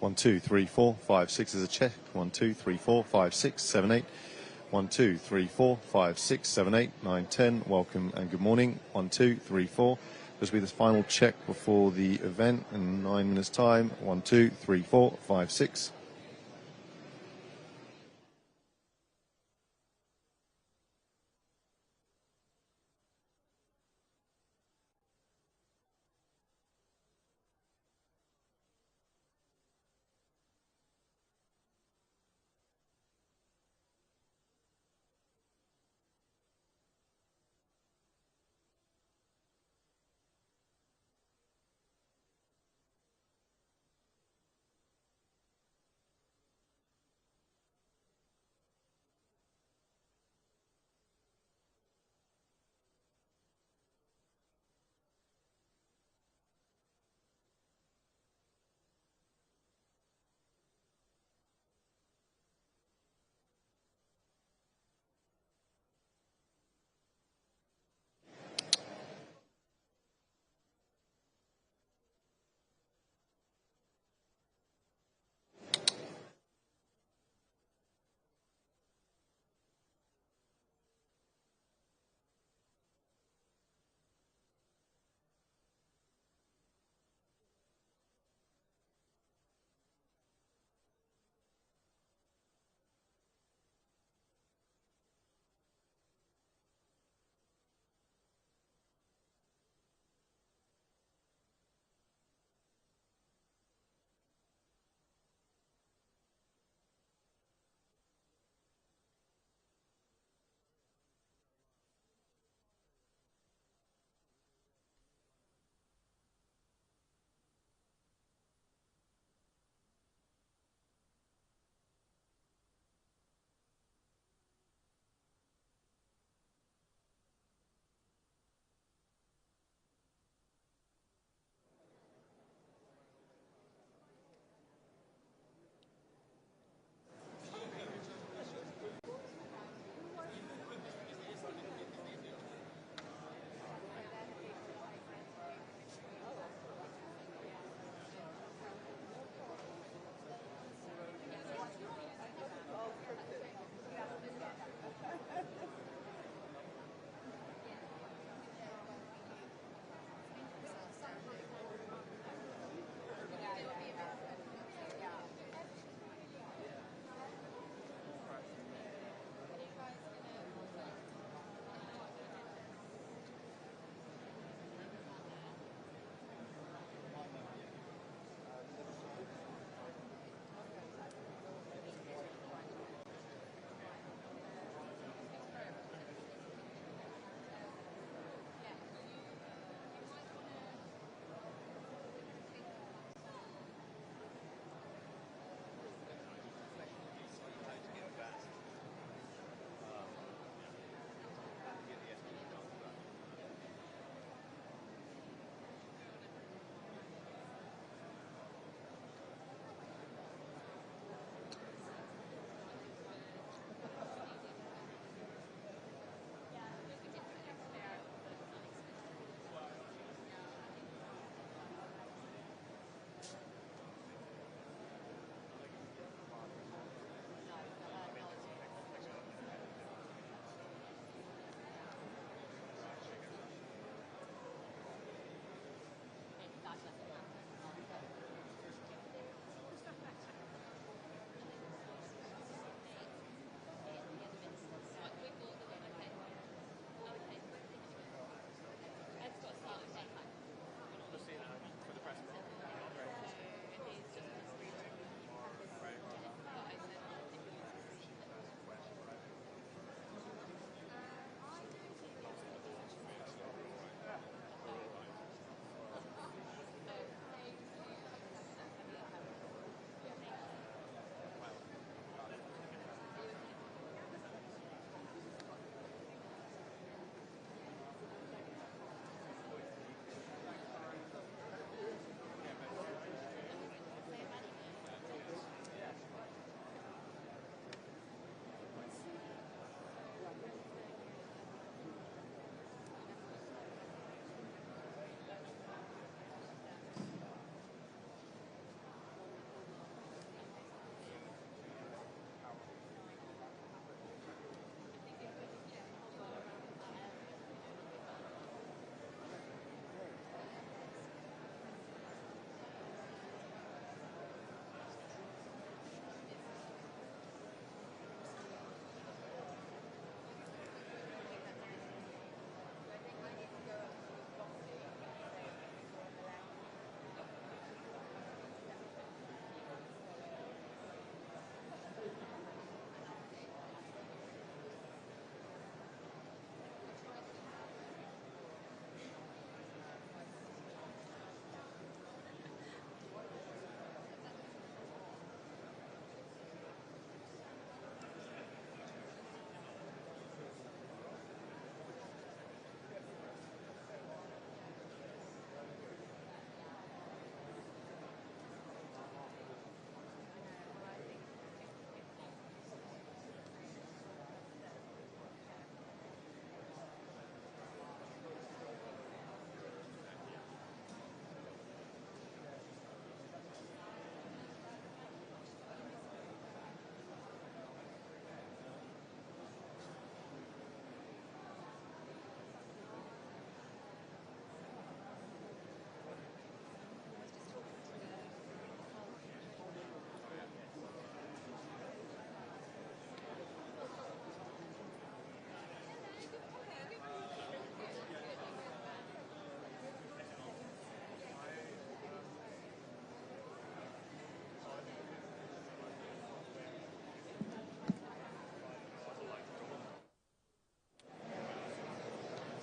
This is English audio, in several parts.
1, 2, 3, 4, 5, 6 is a check. 1, 2, 3, 4, 5, 6, 7, 8. 1, 2, 3, 4, 5, 6, 7, 8, 9, 10. Welcome and good morning. 1, 2, 3, 4. This will be the final check before the event in 9 minutes' time. 1, 2, 3, 4, 5, 6.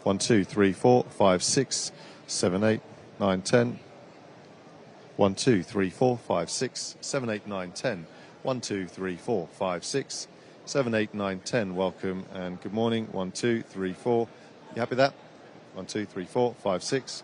1, 2, 3, 4, 5, 6, 7, 8, 9, 10. 1, 2, 3, 4, 5, 6, 7, 8, 9, 10. 1, 2, 3, 4, 5, 6, 7, 8, 9, 10. Welcome and good morning. 1, 2, 3, 4. You happy with that? 1, 2, 3, 4, 5, 6.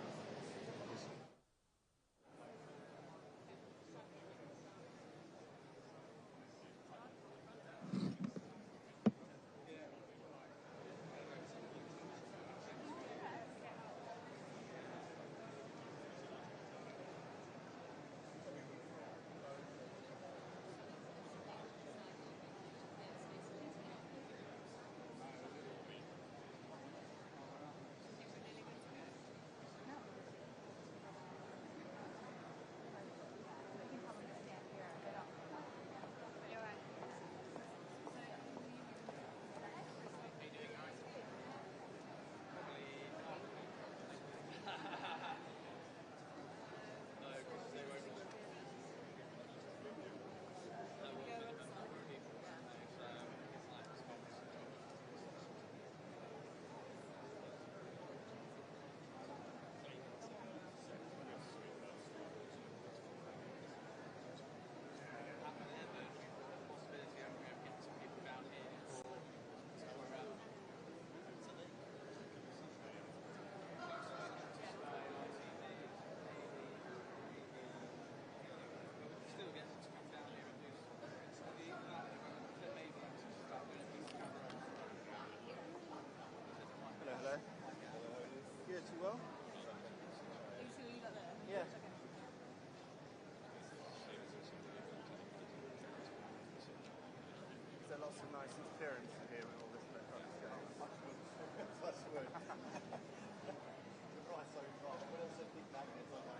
Lots of nice interference here with all this electronic stuff. Touch wood. Right, so what else are big magnets on my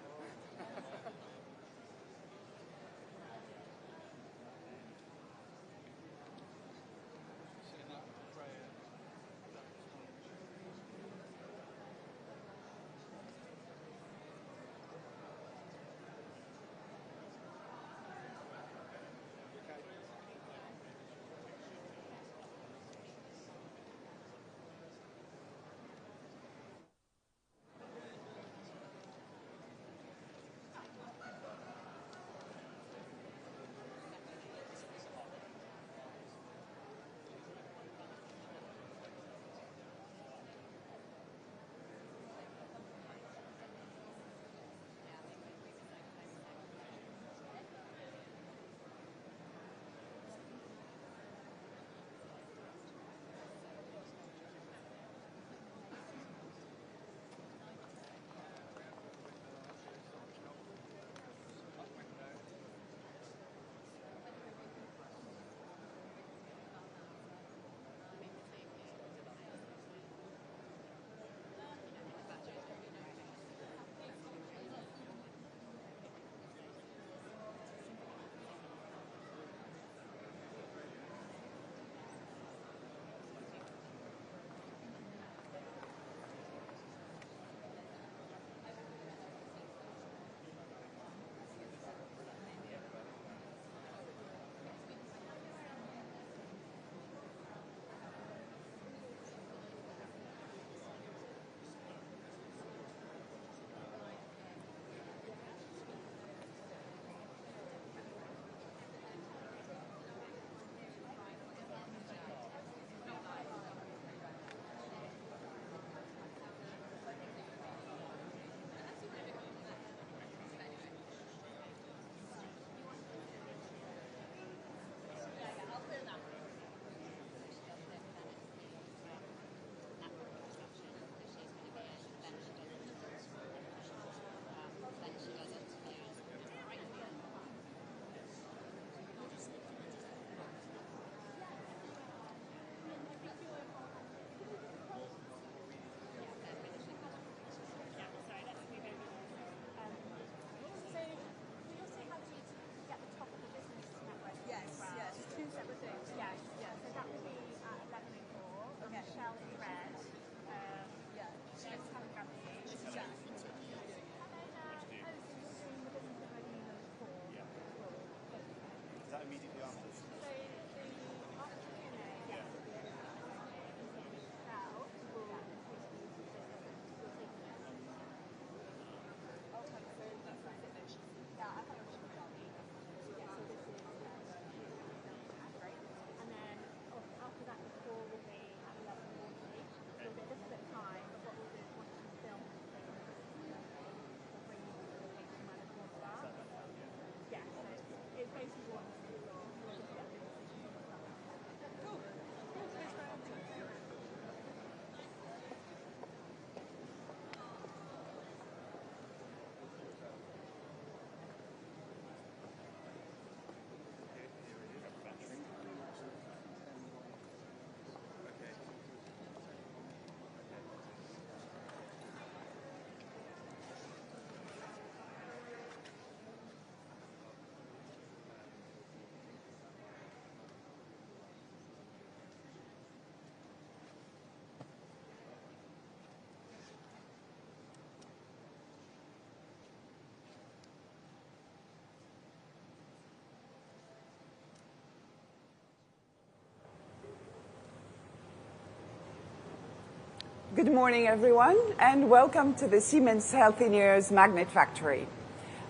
Good morning, everyone, and welcome to the Siemens Healthineers Magnet Factory.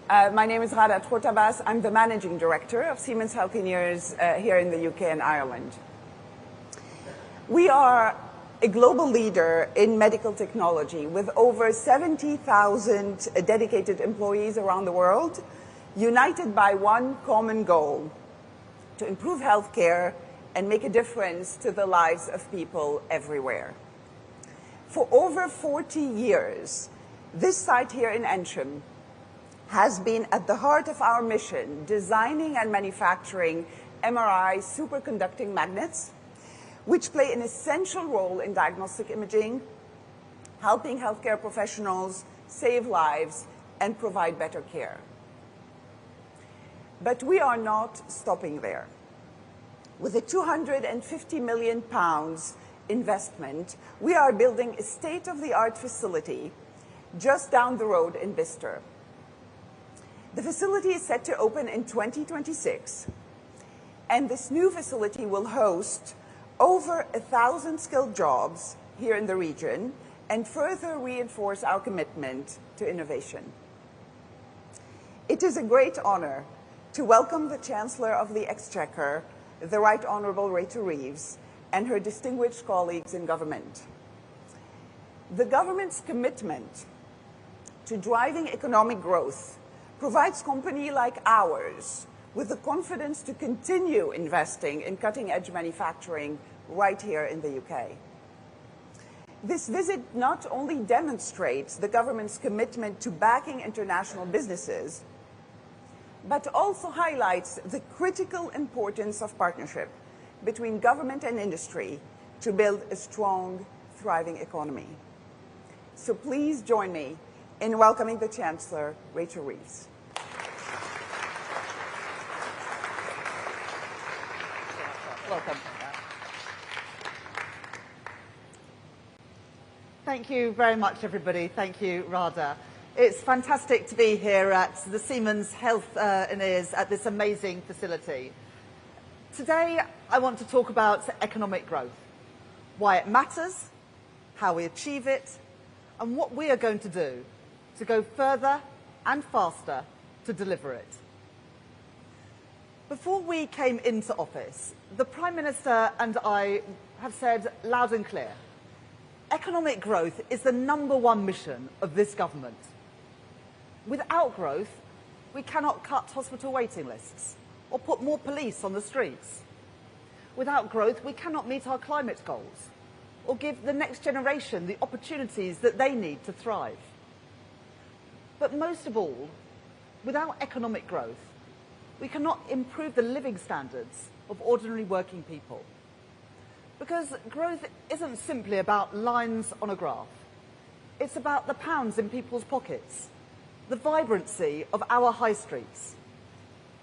My name is Rada Trotabas. I'm the Managing Director of Siemens Healthineers here in the UK and Ireland. We are a global leader in medical technology with over 70,000 dedicated employees around the world, united by one common goal: to improve healthcare and make a difference to the lives of people everywhere. For over 40 years, this site here in Antrim has been at the heart of our mission, designing and manufacturing MRI superconducting magnets, which play an essential role in diagnostic imaging, helping healthcare professionals save lives and provide better care. But we are not stopping there. With a £250 million investment, we are building a state-of-the-art facility just down the road in Bicester. The facility is set to open in 2026, and this new facility will host over 1,000 skilled jobs here in the region and further reinforce our commitment to innovation. It is a great honor to welcome the Chancellor of the Exchequer, the Right Honourable Rachel Reeves, and her distinguished colleagues in government. The government's commitment to driving economic growth provides companies like ours with the confidence to continue investing in cutting-edge manufacturing right here in the UK. This visit not only demonstrates the government's commitment to backing international businesses, but also highlights the critical importance of partnership between government and industry to build a strong, thriving economy. So please join me in welcoming the Chancellor, Rachel Reeves. Welcome. Thank you very much, everybody. Thank you, Rada. It's fantastic to be here at the Siemens Healthineers at this amazing facility. Today, I want to talk about economic growth, why it matters, how we achieve it, and what we are going to do to go further and faster to deliver it. Before we came into office, the Prime Minister and I have said loud and clear, economic growth is the #1 mission of this government. Without growth, we cannot cut hospital waiting lists or put more police on the streets. Without growth, we cannot meet our climate goals or give the next generation the opportunities that they need to thrive. But most of all, without economic growth, we cannot improve the living standards of ordinary working people. Because growth isn't simply about lines on a graph. It's about the pounds in people's pockets, the vibrancy of our high streets,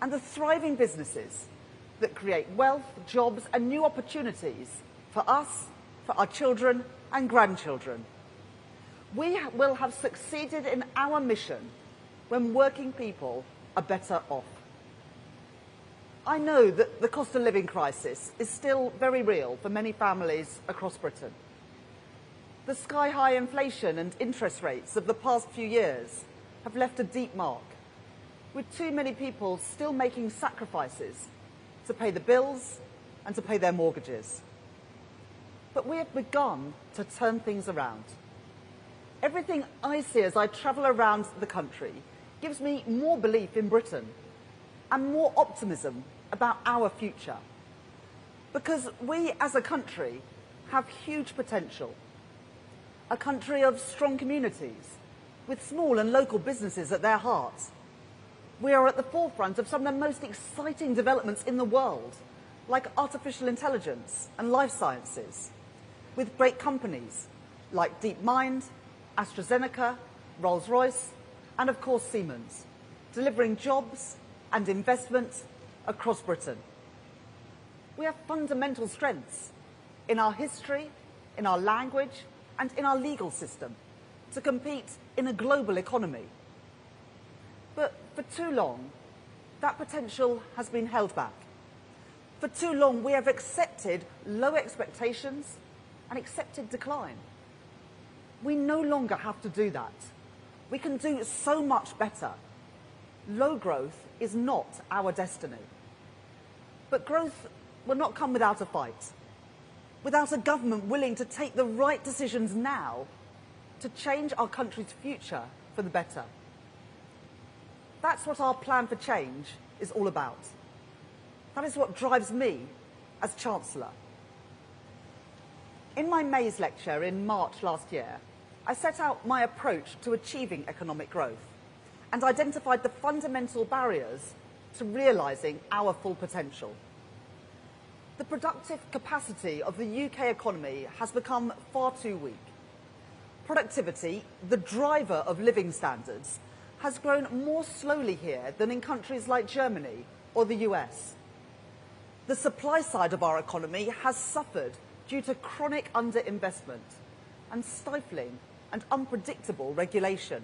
and the thriving businesses that create wealth, jobs, and new opportunities for us, for our children and grandchildren. We will have succeeded in our mission when working people are better off. I know that the cost of living crisis is still very real for many families across Britain. The sky-high inflation and interest rates of the past few years have left a deep mark, with too many people still making sacrifices to pay the bills and to pay their mortgages. But we have begun to turn things around. Everything I see as I travel around the country gives me more belief in Britain and more optimism about our future. Because we as a country have huge potential. A country of strong communities, with small and local businesses at their heart. We are at the forefront of some of the most exciting developments in the world, like artificial intelligence and life sciences, with great companies like DeepMind, AstraZeneca, Rolls-Royce, and of course Siemens, delivering jobs and investment across Britain. We have fundamental strengths in our history, in our language, and in our legal system to compete in a global economy. But for too long, that potential has been held back. For too long, we have accepted low expectations and accepted decline. We no longer have to do that. We can do so much better. Low growth is not our destiny. But growth will not come without a fight, without a government willing to take the right decisions now to change our country's future for the better. That's what our plan for change is all about. That is what drives me as Chancellor. In my May's lecture in March last year, I set out my approach to achieving economic growth and identified the fundamental barriers to realising our full potential. The productive capacity of the UK economy has become far too weak. Productivity, the driver of living standards, has grown more slowly here than in countries like Germany or the US. The supply side of our economy has suffered due to chronic underinvestment and stifling and unpredictable regulation,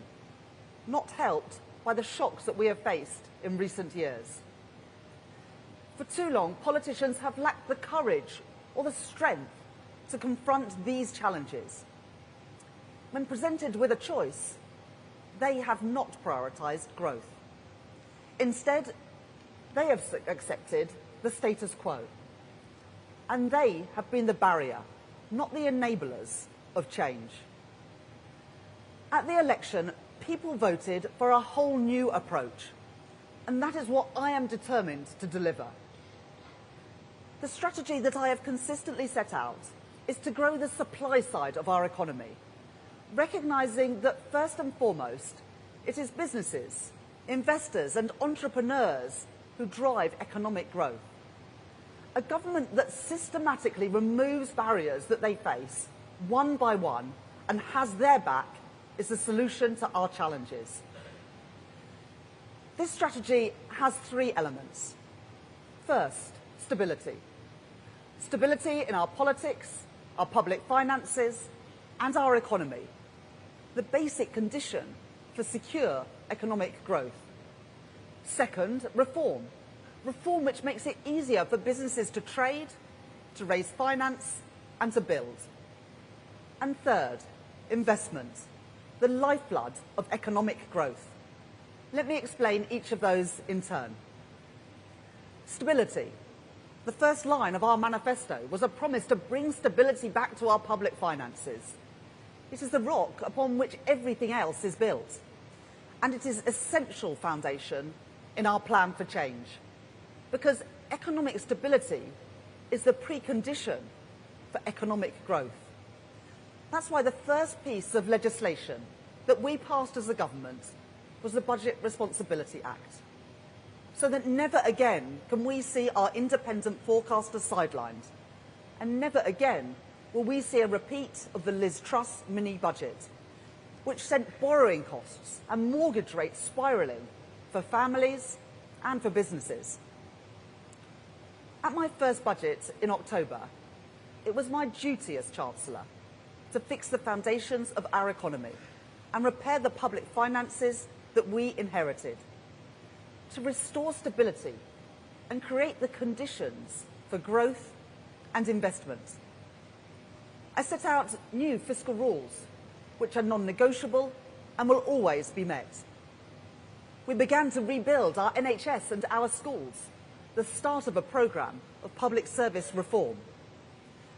not helped by the shocks that we have faced in recent years. For too long, politicians have lacked the courage or the strength to confront these challenges. When presented with a choice, they have not prioritised growth. Instead, they have accepted the status quo. And they have been the barrier, not the enablers, of change. At the election, people voted for a whole new approach, and that is what I am determined to deliver. The strategy that I have consistently set out is to grow the supply side of our economy, recognising that first and foremost, it is businesses, investors and entrepreneurs who drive economic growth. A government that systematically removes barriers that they face, one by one, and has their back is the solution to our challenges. This strategy has three elements. First, stability. Stability in our politics, our public finances, and our economy. The basic condition for secure economic growth. Second, reform. Reform which makes it easier for businesses to trade, to raise finance, and to build. And third, investment, the lifeblood of economic growth. Let me explain each of those in turn. Stability. The first line of our manifesto was a promise to bring stability back to our public finances. It is the rock upon which everything else is built, and it is an essential foundation in our plan for change, because economic stability is the precondition for economic growth. That's why the first piece of legislation that we passed as a government was the Budget Responsibility Act, so that never again can we see our independent forecasters sidelined, and never again will we see a repeat of the Liz Truss mini-budget, which sent borrowing costs and mortgage rates spiralling for families and for businesses. At my first budget in October, it was my duty as Chancellor to fix the foundations of our economy and repair the public finances that we inherited, to restore stability and create the conditions for growth and investment. I set out new fiscal rules, which are non-negotiable and will always be met. We began to rebuild our NHS and our schools, the start of a programme of public service reform.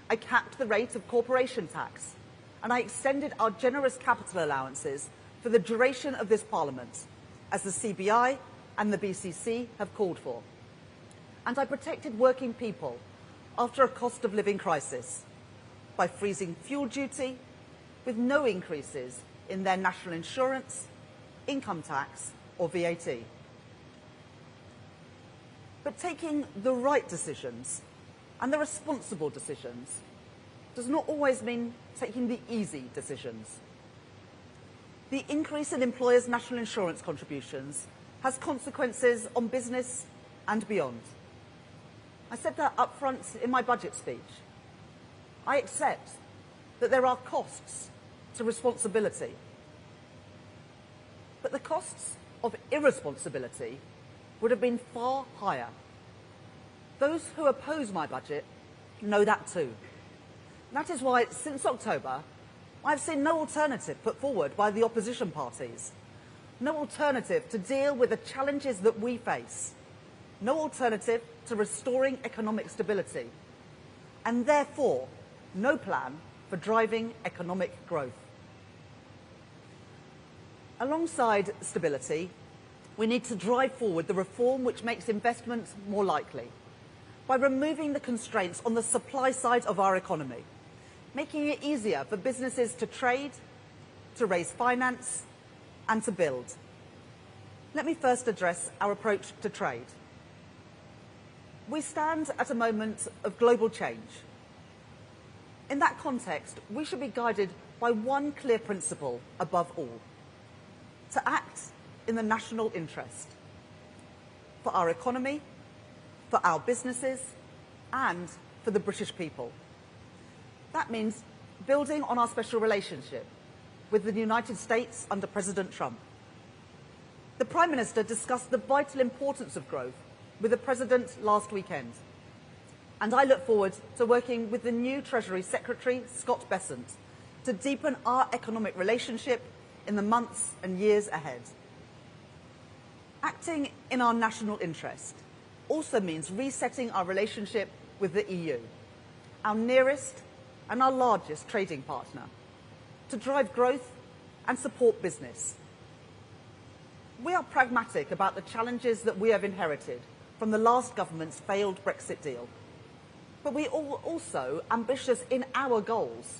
I capped the rate of corporation tax, and I extended our generous capital allowances for the duration of this Parliament, as the CBI and the BCC have called for. And I protected working people after a cost of living crisis by freezing fuel duty with no increases in their national insurance, income tax or VAT. But taking the right decisions and the responsible decisions does not always mean taking the easy decisions. The increase in employers' national insurance contributions has consequences on business and beyond. I said that up front in my budget speech. I accept that there are costs to responsibility. But the costs of irresponsibility would have been far higher. Those who oppose my budget know that too. That is why, since October, I've seen no alternative put forward by the opposition parties. No alternative to deal with the challenges that we face. No alternative to restoring economic stability. And therefore, no plan for driving economic growth. Alongside stability, we need to drive forward the reform which makes investment more likely by removing the constraints on the supply side of our economy, making it easier for businesses to trade, to raise finance, and to build. Let me first address our approach to trade. We stand at a moment of global change. In that context, we should be guided by one clear principle above all: to act in the national interest, for our economy, for our businesses, and for the British people. That means building on our special relationship with the United States under President Trump. The Prime Minister discussed the vital importance of growth with the President last weekend, and I look forward to working with the new Treasury Secretary, Scott Bessent, to deepen our economic relationship in the months and years ahead. Acting in our national interest also means resetting our relationship with the EU, our nearest and our largest trading partner, to drive growth and support business. We are pragmatic about the challenges that we have inherited from the last government's failed Brexit deal, but we are also ambitious in our goals.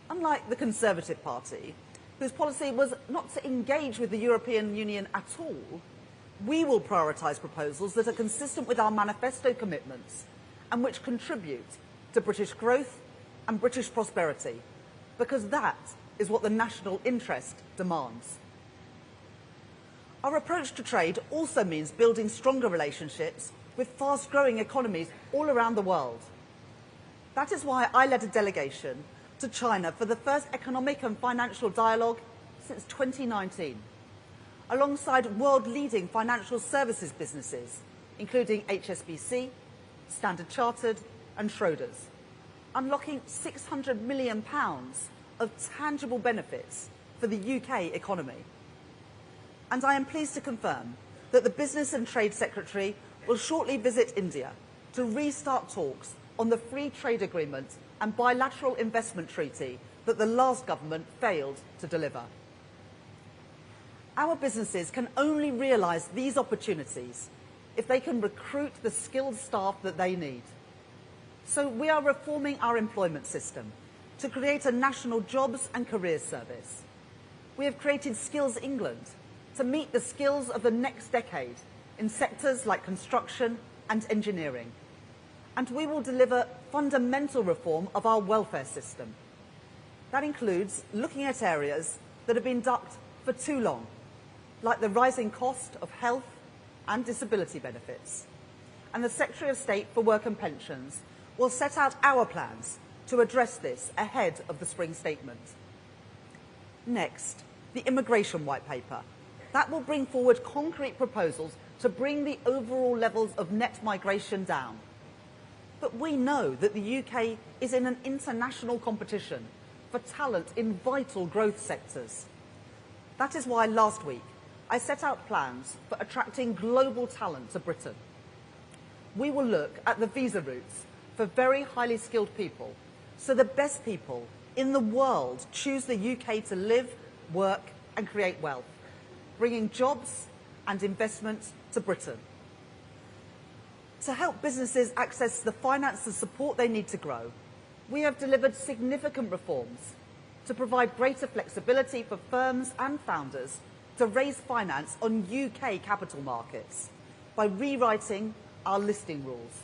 Unlike the Conservative Party, whose policy was not to engage with the European Union at all, we will prioritise proposals that are consistent with our manifesto commitments and which contribute to British growth and British prosperity, because that is what the national interest demands. Our approach to trade also means building stronger relationships with fast-growing economies all around the world. That is why I led a delegation to China for the first economic and financial dialogue since 2019, alongside world-leading financial services businesses, including HSBC, Standard Chartered and Schroders, unlocking £600 million of tangible benefits for the UK economy. And I am pleased to confirm that the Business and Trade Secretary will shortly visit India to restart talks on the free trade agreement and bilateral investment treaty that the last government failed to deliver. Our businesses can only realise these opportunities if they can recruit the skilled staff that they need. So we are reforming our employment system to create a national jobs and careers service. We have created Skills England to meet the skills of the next decade in sectors like construction and engineering. And we will deliver fundamental reform of our welfare system. That includes looking at areas that have been ducked for too long, like the rising cost of health and disability benefits. And the Secretary of State for Work and Pensions will set out our plans to address this ahead of the spring statement. Next, the Immigration White Paper. That will bring forward concrete proposals to bring the overall levels of net migration down. But we know that the UK is in an international competition for talent in vital growth sectors. That is why last week I set out plans for attracting global talent to Britain. We will look at the visa routes for very highly skilled people, so the best people in the world choose the UK to live, work and create wealth, bringing jobs and investment to Britain. To help businesses access the finance and support they need to grow, we have delivered significant reforms to provide greater flexibility for firms and founders to raise finance on UK capital markets by rewriting our listing rules.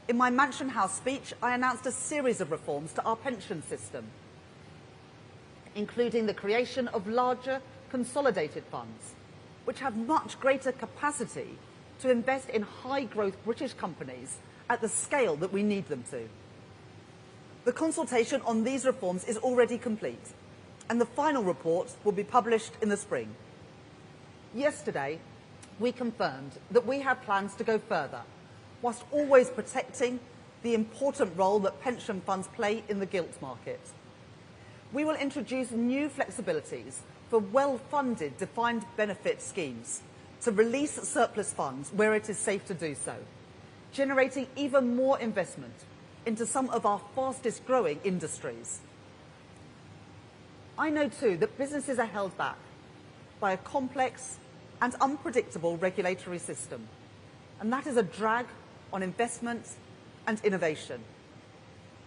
In my Mansion House speech, I announced a series of reforms to our pension system, including the creation of larger consolidated funds, which have much greater capacity to invest in high-growth British companies at the scale that we need them to. The consultation on these reforms is already complete, and the final report will be published in the spring. Yesterday, we confirmed that we have plans to go further, whilst always protecting the important role that pension funds play in the gilt market. we will introduce new flexibilities for well-funded defined benefit schemes to release surplus funds where it is safe to do so, generating even more investment into some of our fastest growing industries. I know too that businesses are held back by a complex and unpredictable regulatory system, and that is a drag on investment and innovation.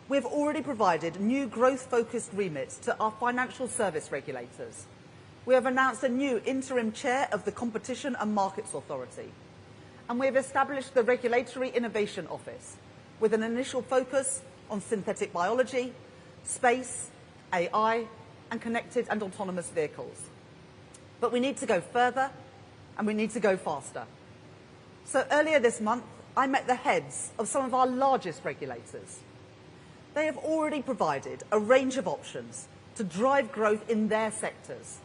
We have already provided new growth-focused remits to our financial service regulators. We have announced a new interim chair of the Competition and Markets Authority, and we have established the Regulatory Innovation Office with an initial focus on synthetic biology, space, AI, and connected and autonomous vehicles. But we need to go further, and we need to go faster. So earlier this month, I met the heads of some of our largest regulators. They have already provided a range of options to drive growth in their sectors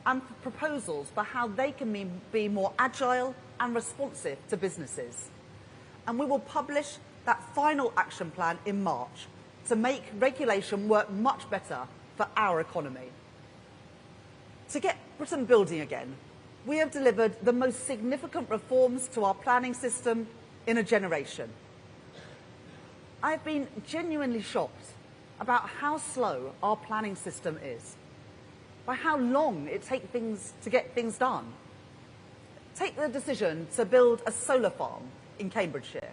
and proposals for how they can be more agile and responsive to businesses. And we will publish that final action plan in March to make regulation work much better for our economy. To get Britain building again, we have delivered the most significant reforms to our planning system in a generation. I have been genuinely shocked about how slow our planning system is, by how long it takes to get things done. Take the decision to build a solar farm in Cambridgeshire,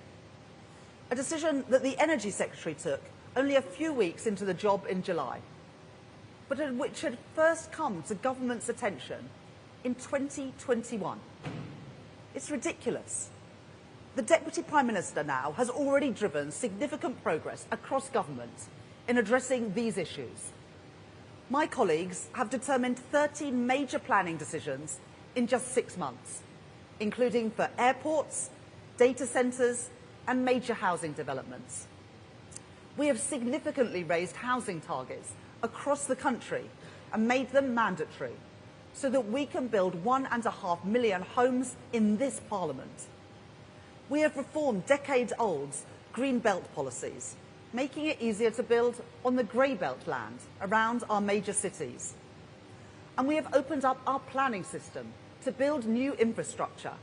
a decision that the Energy Secretary took only a few weeks into the job in July, but which had first come to government's attention in 2021. It's ridiculous. The Deputy Prime Minister now has already driven significant progress across government in addressing these issues. My colleagues have determined 13 major planning decisions in just 6 months, including for airports, data centres and major housing developments. We have significantly raised housing targets across the country and made them mandatory so that we can build 1.5 million homes in this Parliament. We have reformed decades-old green belt policies, making it easier to build on the grey belt land around our major cities. And we have opened up our planning system to build new infrastructure,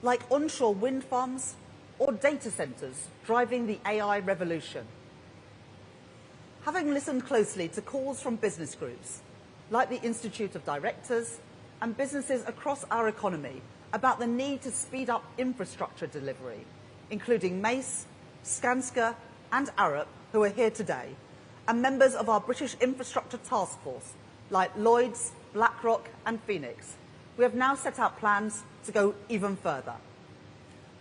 like onshore wind farms or data centres driving the AI revolution. Having listened closely to calls from business groups, like the Institute of Directors and businesses across our economy about the need to speed up infrastructure delivery, including Mace, Skanska and Arup, who are here today, and members of our British Infrastructure Task Force, like Lloyds, BlackRock and Phoenix, we have now set out plans to go even further.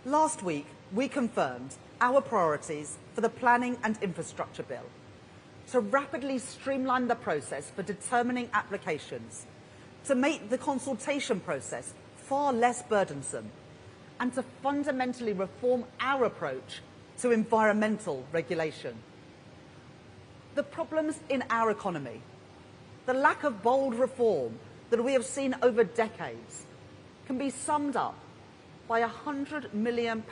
Last week, we confirmed our priorities for the Planning and Infrastructure Bill, to rapidly streamline the process for determining applications, to make the consultation process far less burdensome, and to fundamentally reform our approach to environmental regulation. The problems in our economy, the lack of bold reform that we have seen over decades, can be summed up by a £100 million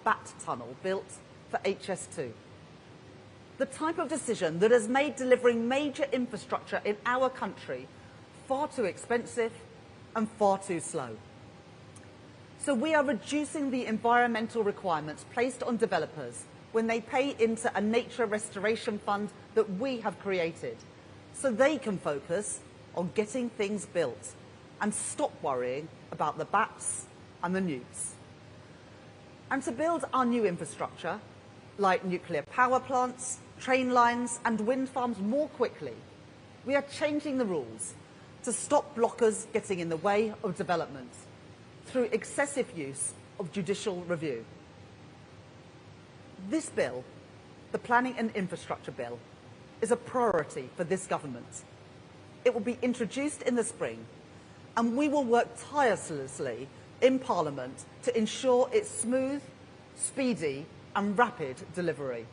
bat tunnel built for HS2. The type of decision that has made delivering major infrastructure in our country far too expensive and far too slow. So we are reducing the environmental requirements placed on developers when they pay into a nature restoration fund that we have created, so they can focus on getting things built and stop worrying about the bats and the newts. And to build our new infrastructure, like nuclear power plants, train lines and wind farms more quickly, we are changing the rules to stop blockers getting in the way of development through excessive use of judicial review. This bill, the Planning and Infrastructure Bill, is a priority for this government. It will be introduced in the spring, and we will work tirelessly in Parliament to ensure its smooth, speedy and rapid delivery.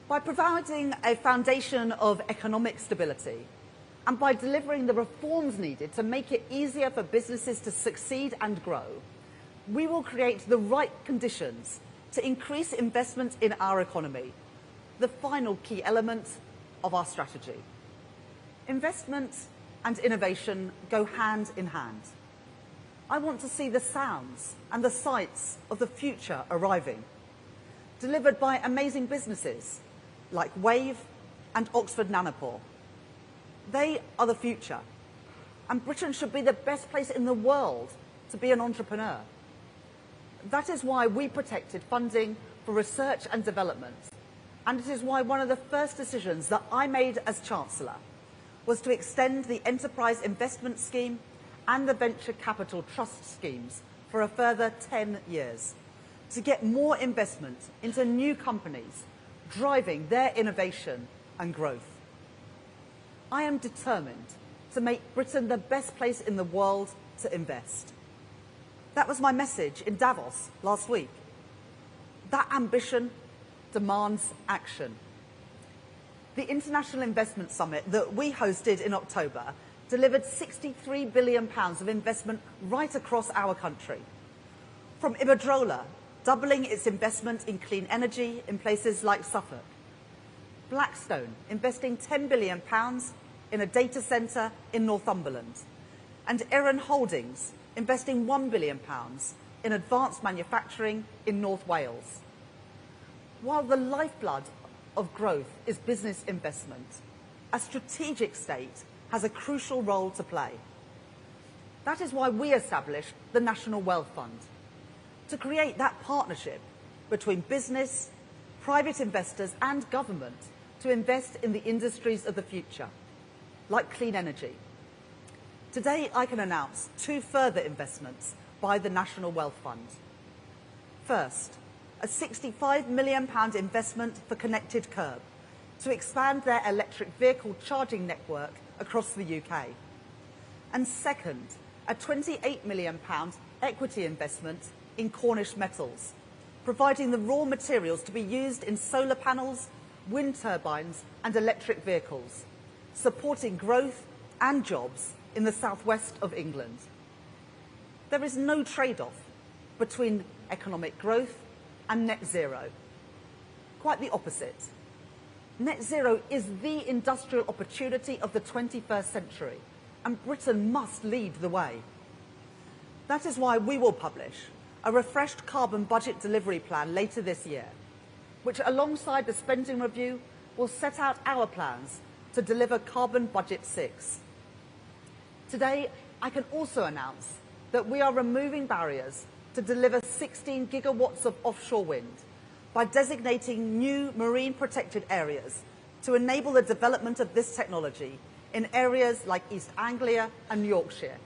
By providing a foundation of economic stability and by delivering the reforms needed to make it easier for businesses to succeed and grow, we will create the right conditions to increase investment in our economy, the final key element of our strategy. Investment and innovation go hand in hand. I want to see the sounds and the sights of the future arriving, delivered by amazing businesses like Wave and Oxford Nanopore. They are the future, and Britain should be the best place in the world to be an entrepreneur. That is why we protected funding for research and development, and it is why one of the first decisions that I made as Chancellor was to extend the Enterprise Investment Scheme and the Venture Capital Trust schemes for a further 10 years, to get more investment into new companies, driving their innovation and growth. I am determined to make Britain the best place in the world to invest. That was my message in Davos last week. That ambition demands action. The International Investment Summit that we hosted in October delivered £63 billion of investment right across our country. From Iberdrola, doubling its investment in clean energy in places like Suffolk. Blackstone investing £10 billion in a data centre in Northumberland. And Erin Holdings investing £1 billion in advanced manufacturing in North Wales. While the lifeblood of growth is business investment, a strategic state has a crucial role to play. That is why we established the National Wealth Fund, to create that partnership between business, private investors and government to invest in the industries of the future, like clean energy. Today I can announce 2 further investments by the National Wealth Fund. First, a £65 million investment for Connected Curb to expand their electric vehicle charging network across the UK. And second, a £28 million equity investment in Cornish Metals, providing the raw materials to be used in solar panels, wind turbines and electric vehicles, supporting growth and jobs in the southwest of England. There is no trade-off between economic growth and net zero. Quite the opposite. Net zero is the industrial opportunity of the 21st century, and Britain must lead the way. That is why we will publish a refreshed carbon budget delivery plan later this year, which alongside the spending review will set out our plans to deliver Carbon Budget 6. Today, I can also announce that we are removing barriers to deliver 16 gigawatts of offshore wind by designating new marine protected areas to enable the development of this technology in areas like East Anglia and Yorkshire,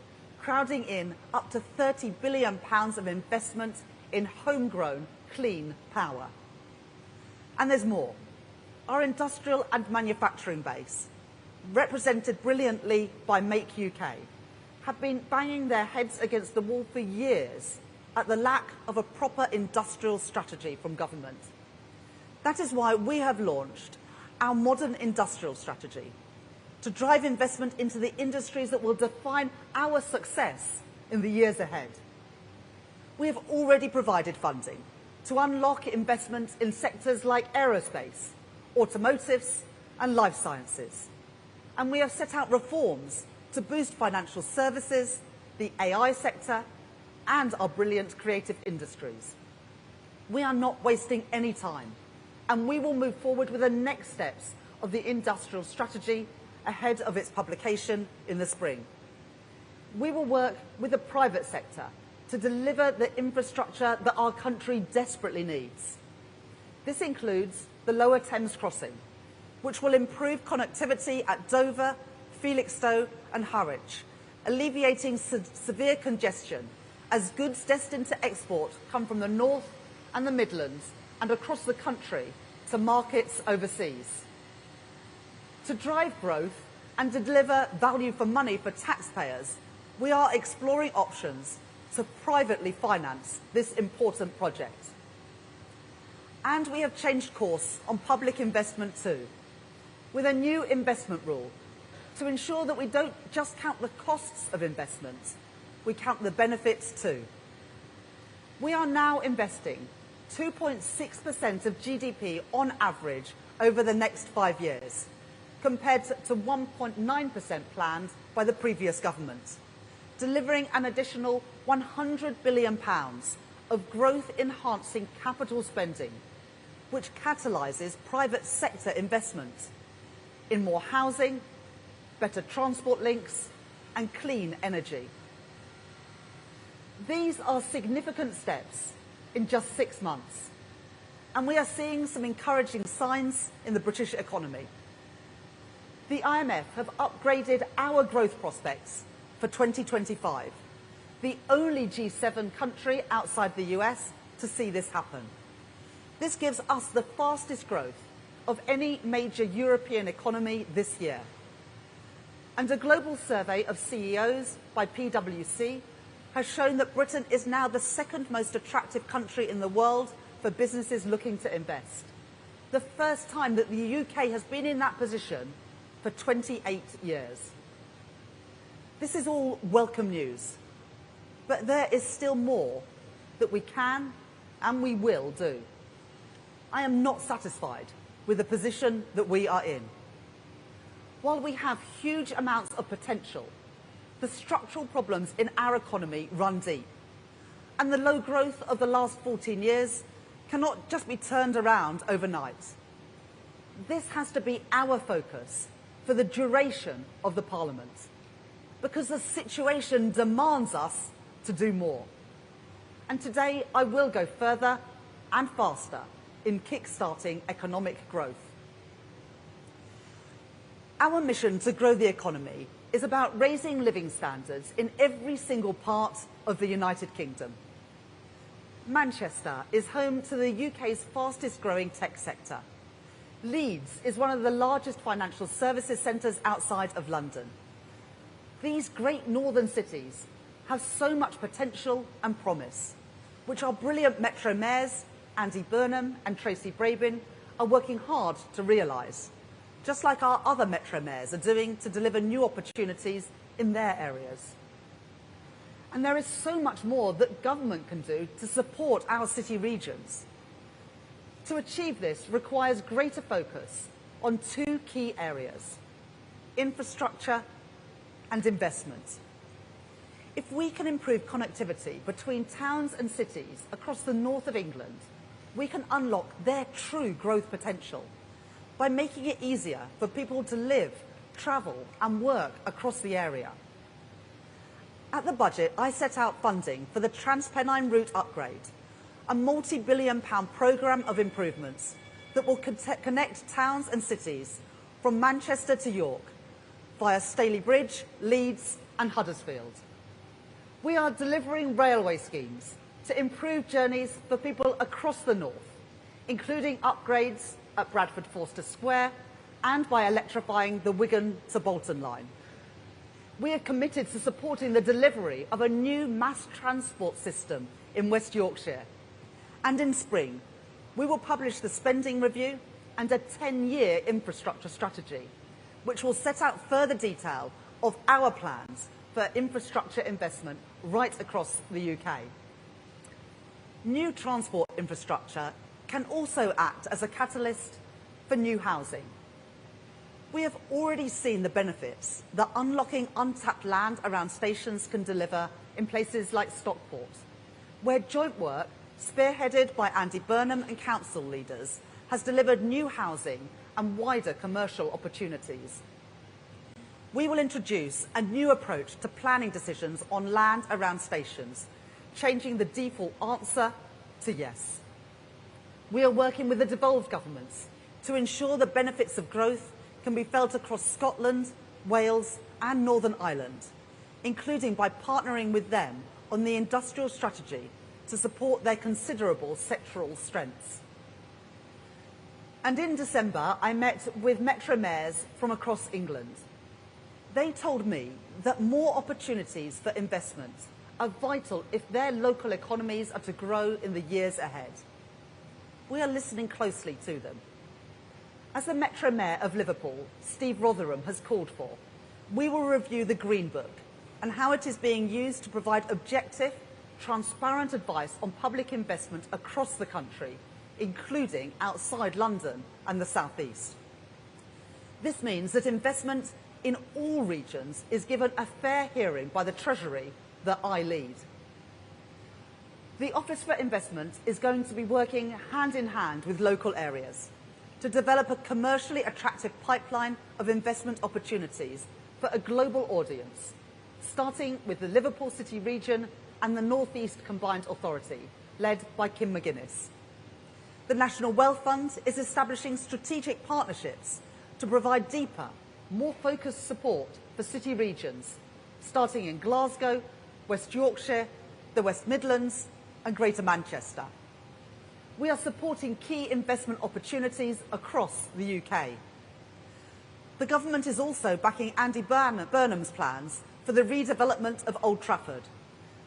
crowding in up to £30 billion of investment in homegrown clean power. And there's more. Our industrial and manufacturing base, represented brilliantly by Make UK, have been banging their heads against the wall for years at the lack of a proper industrial strategy from government. That is why we have launched our modern industrial strategy to drive investment into the industries that will define our success in the years ahead. We have already provided funding to unlock investment in sectors like aerospace, automotives and life sciences. And we have set out reforms to boost financial services, the AI sector and our brilliant creative industries. We are not wasting any time, and we will move forward with the next steps of the industrial strategy ahead of its publication in the spring. We will work with the private sector to deliver the infrastructure that our country desperately needs. This includes the Lower Thames Crossing, which will improve connectivity at Dover, Felixstowe and Harwich, alleviating severe congestion as goods destined to export come from the North and the Midlands and across the country to markets overseas. To drive growth and to deliver value for money for taxpayers, we are exploring options to privately finance this important project. And we have changed course on public investment too, with a new investment rule to ensure that we don't just count the costs of investment, we count the benefits too. We are now investing 2.6% of GDP on average over the next 5 years, compared to 1.9% planned by the previous government, delivering an additional £100 billion of growth-enhancing capital spending, which catalyses private sector investment in more housing, better transport links, and clean energy. These are significant steps in just 6 months, and we are seeing some encouraging signs in the British economy. The IMF have upgraded our growth prospects for 2025, the only G7 country outside the US to see this happen. This gives us the fastest growth of any major European economy this year. And a global survey of CEOs by PwC has shown that Britain is now the second most attractive country in the world for businesses looking to invest. The first time that the UK has been in that position for 28 years. This is all welcome news, but there is still more that we can and we will do. I am not satisfied with the position that we are in. While we have huge amounts of potential, the structural problems in our economy run deep, and the low growth of the last 14 years cannot just be turned around overnight. This has to be our focus for the duration of the Parliament, because the situation demands us to do more. And today I will go further and faster in kick-starting economic growth. Our mission to grow the economy is about raising living standards in every single part of the United Kingdom. Manchester is home to the UK's fastest growing tech sector. Leeds is one of the largest financial services centres outside of London. These great northern cities have so much potential and promise, which our brilliant Metro mayors, Andy Burnham and Tracy Brabin, are working hard to realise, just like our other Metro mayors are doing to deliver new opportunities in their areas. And there is so much more that government can do to support our city regions. To achieve this requires greater focus on two key areas: infrastructure and investment. If we can improve connectivity between towns and cities across the north of England, we can unlock their true growth potential by making it easier for people to live, travel and work across the area. At the budget, I set out funding for the TransPennine route upgrade, a multi-billion-pound programme of improvements that will connect towns and cities from Manchester to York via Staley Bridge, Leeds and Huddersfield. We are delivering railway schemes to improve journeys for people across the north, including upgrades at Bradford Forster Square and by electrifying the Wigan to Bolton line. We are committed to supporting the delivery of a new mass transport system in West Yorkshire. And in spring, we will publish the spending review and a 10-year infrastructure strategy, which will set out further detail of our plans for infrastructure investment right across the UK. New transport infrastructure can also act as a catalyst for new housing. We have already seen the benefits that unlocking untapped land around stations can deliver in places like Stockport, where joint work, spearheaded by Andy Burnham and council leaders, has delivered new housing and wider commercial opportunities. We will introduce a new approach to planning decisions on land around stations, changing the default answer to yes. We are working with the devolved governments to ensure the benefits of growth can be felt across Scotland, Wales and Northern Ireland, including by partnering with them on the industrial strategy to support their considerable sectoral strengths. And in December, I met with Metro mayors from across England. They told me that more opportunities for investment are vital if their local economies are to grow in the years ahead. We are listening closely to them. As the Metro Mayor of Liverpool, Steve Rotherham, has called for, we will review the Green Book and how it is being used to provide objective, transparent advice on public investment across the country, including outside London and the South East. This means that investment in all regions is given a fair hearing by the Treasury that I lead. The Office for Investment is going to be working hand in hand with local areas to develop a commercially attractive pipeline of investment opportunities for a global audience, starting with the Liverpool City region and the North East Combined Authority, led by Kim McGuinness. The National Wealth Fund is establishing strategic partnerships to provide deeper, more focused support for city regions, starting in Glasgow, West Yorkshire, the West Midlands, and Greater Manchester. We are supporting key investment opportunities across the UK. The government is also backing Andy Burnham's plans for the redevelopment of Old Trafford,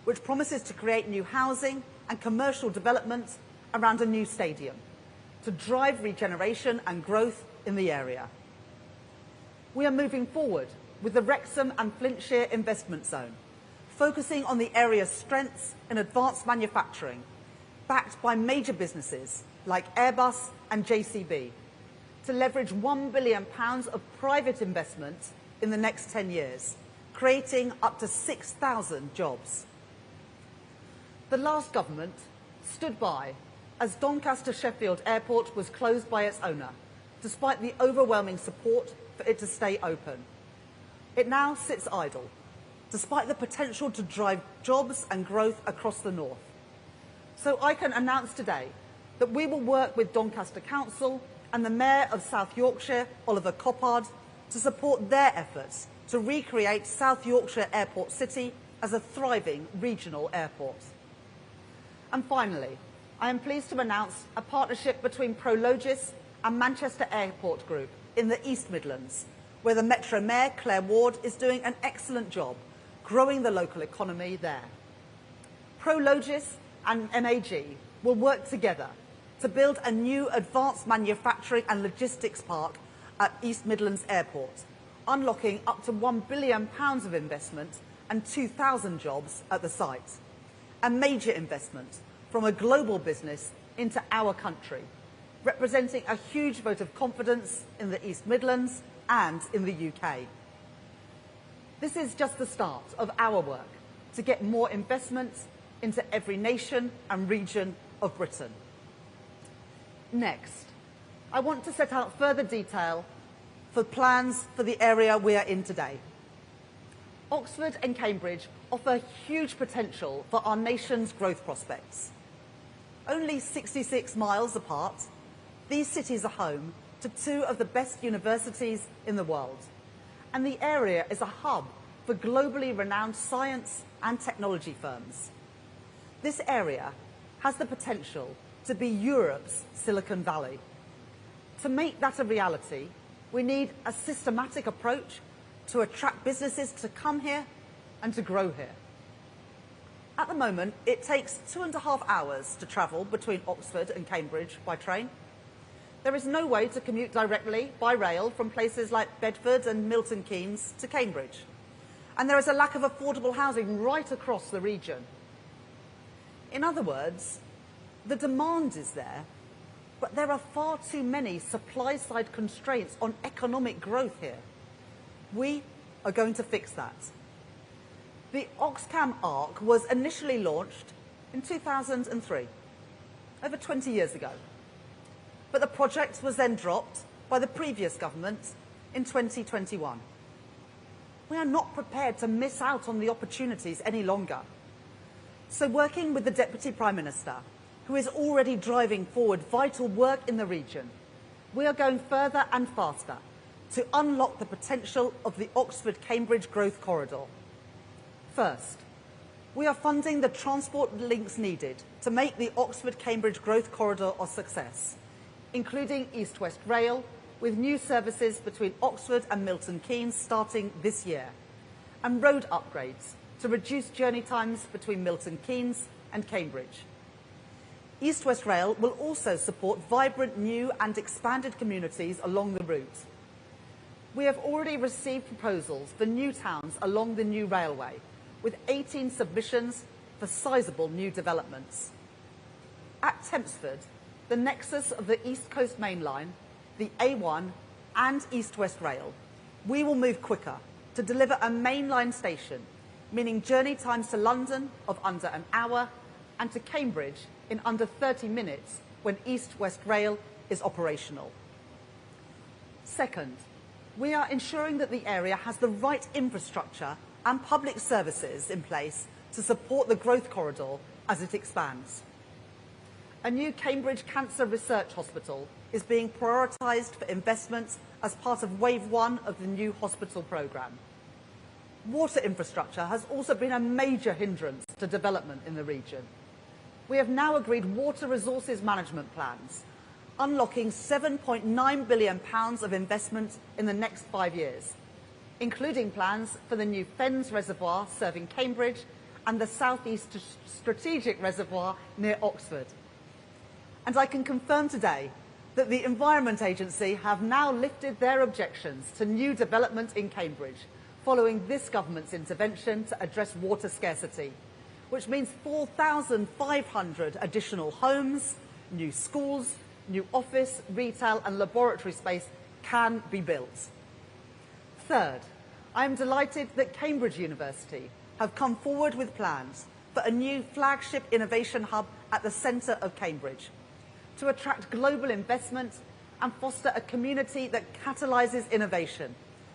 which promises to create new housing and commercial development around a new stadium to drive regeneration and growth in the area. We are moving forward with the Wrexham and Flintshire Investment Zone, focusing on the area's strengths in advanced manufacturing, backed by major businesses like Airbus and JCB, to leverage £1 billion of private investment in the next 10 years, creating up to 6,000 jobs. The last government stood by as Doncaster Sheffield Airport was closed by its owner, despite the overwhelming support for it to stay open. It now sits idle, despite the potential to drive jobs and growth across the north. So I can announce today that we will work with Doncaster Council and the Mayor of South Yorkshire, Oliver Coppard, to support their efforts to recreate South Yorkshire Airport City as a thriving regional airport. And finally, I am pleased to announce a partnership between Prologis and Manchester Airport Group in the East Midlands, where the Metro Mayor, Claire Ward, is doing an excellent job growing the local economy there. Prologis and MAG will work together to build a new advanced manufacturing and logistics park at East Midlands Airport, unlocking up to £1 billion of investment and 2,000 jobs at the site. A major investment from a global business into our country, representing a huge vote of confidence in the East Midlands and in the UK. This is just the start of our work to get more investment into every nation and region of Britain. Next, I want to set out further detail for plans for the area we are in today. Oxford and Cambridge offer huge potential for our nation's growth prospects. Only 66 miles apart, these cities are home to two of the best universities in the world, and the area is a hub for globally renowned science and technology firms. This area has the potential to be Europe's Silicon Valley. To make that a reality, we need a systematic approach to attract businesses to come here and to grow here. At the moment, it takes 2.5 hours to travel between Oxford and Cambridge by train. There is no way to commute directly by rail from places like Bedford and Milton Keynes to Cambridge. And there is a lack of affordable housing right across the region. In other words, the demand is there, but there are far too many supply-side constraints on economic growth here. We are going to fix that. The Oxcam Arc was initially launched in 2003, over 20 years ago. But the project was then dropped by the previous government in 2021. We are not prepared to miss out on the opportunities any longer. So working with the Deputy Prime Minister, who is already driving forward vital work in the region, we are going further and faster to unlock the potential of the Oxford-Cambridge Growth Corridor. First, we are funding the transport links needed to make the Oxford-Cambridge Growth Corridor a success, including East-West Rail, with new services between Oxford and Milton Keynes starting this year, and road upgrades to reduce journey times between Milton Keynes and Cambridge. East-West Rail will also support vibrant new and expanded communities along the route. We have already received proposals for new towns along the new railway, with 18 submissions for sizable new developments. At Tempsford, the nexus of the East Coast Main Line, the A1 and East West Rail, we will move quicker to deliver a mainline station, meaning journey times to London of under an hour and to Cambridge in under 30 minutes when East West Rail is operational. Second, we are ensuring that the area has the right infrastructure and public services in place to support the growth corridor as it expands. A new Cambridge Cancer Research Hospital is being prioritised for investment as part of Wave 1 of the new hospital programme. Water infrastructure has also been a major hindrance to development in the region. We have now agreed water resources management plans, unlocking £7.9 billion of investment in the next 5 years, including plans for the new Fens Reservoir serving Cambridge and the South East Strategic Reservoir near Oxford. And I can confirm today that the Environment Agency have now lifted their objections to new development in Cambridge following this government's intervention to address water scarcity, which means 4,500 additional homes, new schools, new office, retail and laboratory space can be built. Third, I am delighted that Cambridge University have come forward with plans for a new flagship innovation hub at the centre of Cambridge to attract global investment and foster a community that catalyses innovation,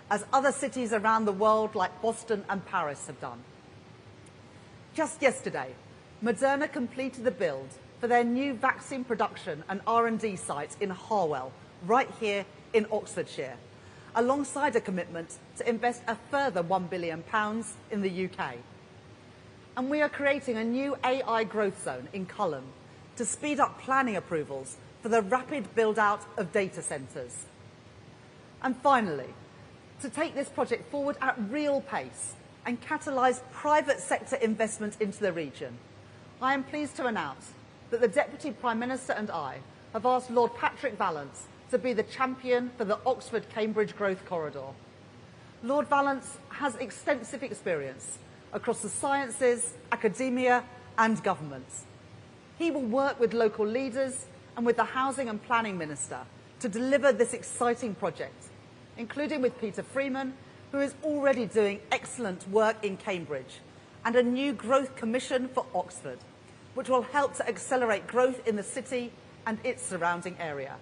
as other cities around the world like Boston and Paris have done. Just yesterday, Moderna completed the build for their new vaccine production and R&D site in Harwell, right here in Oxfordshire, alongside a commitment to invest a further £1 billion in the UK. And we are creating a new AI growth zone in Culham to speed up planning approvals for the rapid build-out of data centres. And finally, to take this project forward at real pace and catalyse private sector investment into the region, I am pleased to announce that the Deputy Prime Minister and I have asked Lord Patrick Vallance to be the champion for the Oxford-Cambridge Growth Corridor. Lord Vallance has extensive experience across the sciences, academia and governments. He will work with local leaders and with the Housing and Planning Minister to deliver this exciting project, including with Peter Freeman, who is already doing excellent work in Cambridge, and a new growth commission for Oxford, which will help to accelerate growth in the city and its surrounding area.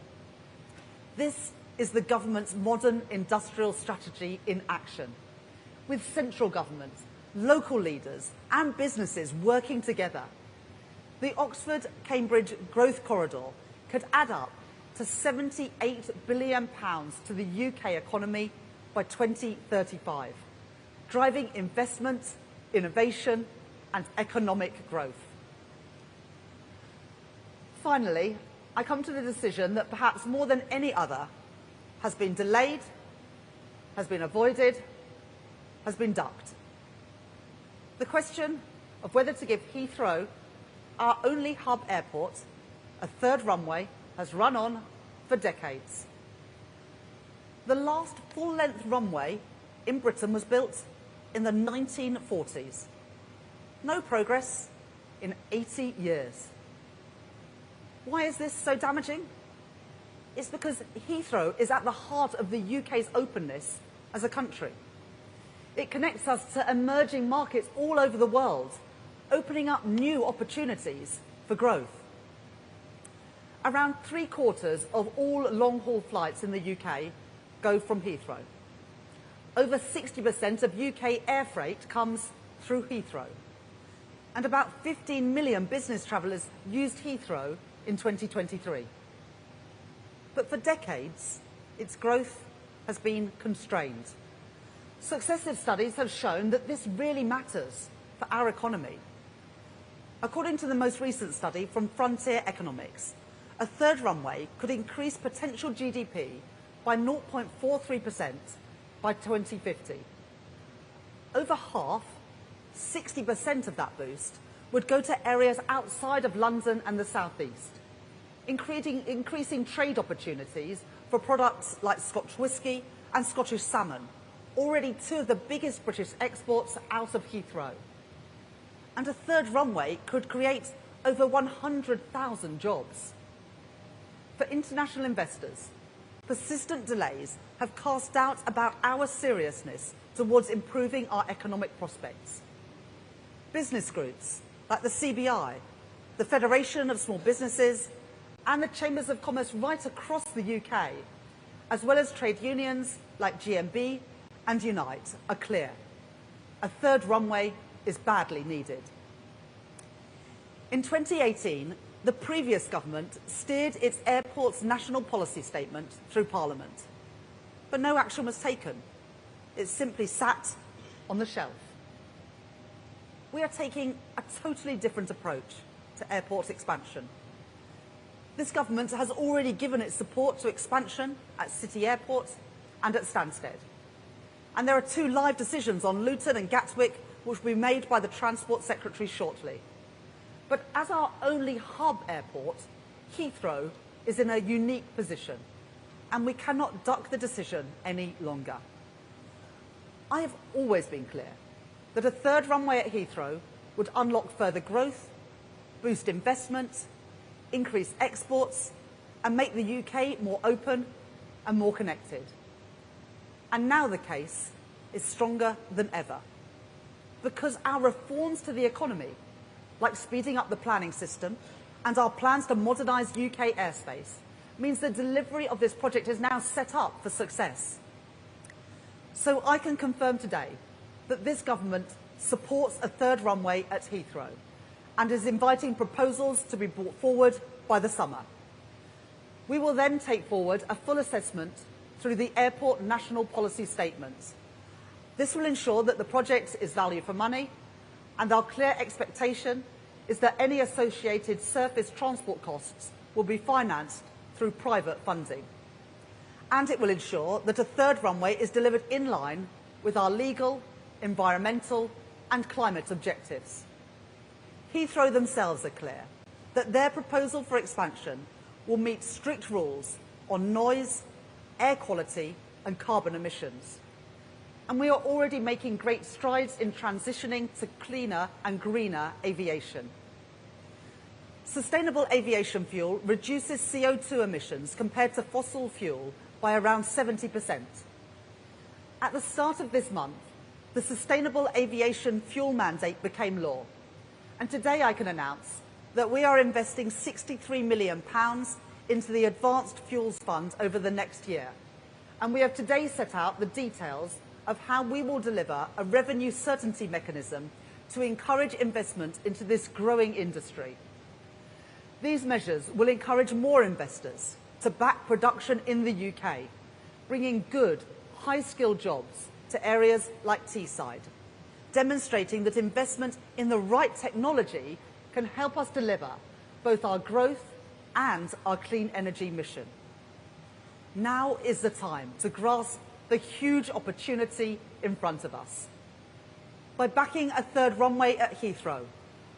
This is the government's modern industrial strategy in action, with central government, local leaders and businesses working together. The Oxford-Cambridge Growth Corridor could add up to £78 billion to the UK economy by 2035, driving investment, innovation and economic growth. Finally, I come to the decision that perhaps more than any other has been delayed, has been avoided, has been ducked. The question of whether to give Heathrow, our only hub airport, a third runway has run on for decades. The last full-length runway in Britain was built in the 1940s. No progress in 80 years. Why is this so damaging? It's because Heathrow is at the heart of the UK's openness as a country. It connects us to emerging markets all over the world, opening up new opportunities for growth. Around 3/4 of all long-haul flights in the UK go from Heathrow. Over 60% of UK air freight comes through Heathrow. And about 15 million business travellers used Heathrow in 2023. But for decades, its growth has been constrained. Successive studies have shown that this really matters for our economy. According to the most recent study from Frontier Economics, a third runway could increase potential GDP by 0.43% by 2050. Over half, 60% of that boost, would go to areas outside of London and the South East, increasing trade opportunities for products like Scotch whisky and Scottish salmon, already two of the biggest British exports out of Heathrow. And a third runway could create over 100,000 jobs. For international investors, persistent delays have cast doubt about our seriousness towards improving our economic prospects. Business groups like the CBI, the Federation of Small Businesses, and the Chambers of Commerce right across the UK, as well as trade unions like GMB and Unite, are clear. A third runway is badly needed. In 2018, the previous government steered its airport's national policy statement through Parliament, but no action was taken. It simply sat on the shelf. We are taking a totally different approach to airport expansion. This government has already given its support to expansion at City Airport and at Stansted. And there are 2 live decisions on Luton and Gatwick which will be made by the Transport Secretary shortly. But as our only hub airport, Heathrow is in a unique position, and we cannot duck the decision any longer. I have always been clear that a third runway at Heathrow would unlock further growth, boost investment, increase exports, and make the UK more open and more connected. And now the case is stronger than ever, because our reforms to the economy, like speeding up the planning system and our plans to modernise UK airspace, means the delivery of this project is now set up for success. So I can confirm today that this government supports a third runway at Heathrow and is inviting proposals to be brought forward by the summer. We will then take forward a full assessment through the Airport National Policy Statement. This will ensure that the project is value for money, and our clear expectation is that any associated surface transport costs will be financed through private funding. And it will ensure that a third runway is delivered in line with our legal, environmental and climate objectives. Heathrow themselves are clear that their proposal for expansion will meet strict rules on noise, air quality and carbon emissions. And we are already making great strides in transitioning to cleaner and greener aviation. Sustainable aviation fuel reduces CO2 emissions compared to fossil fuel by around 70%. At the start of this month, the Sustainable Aviation Fuel Mandate became law. And today I can announce that we are investing £63 million into the Advanced Fuels Fund over the next year. And we have today set out the details of how we will deliver a revenue certainty mechanism to encourage investment into this growing industry. These measures will encourage more investors to back production in the UK, bringing good, high-skilled jobs to areas like Teesside, demonstrating that investment in the right technology can help us deliver both our growth and our clean energy mission. Now is the time to grasp the huge opportunity in front of us. By backing a third runway at Heathrow,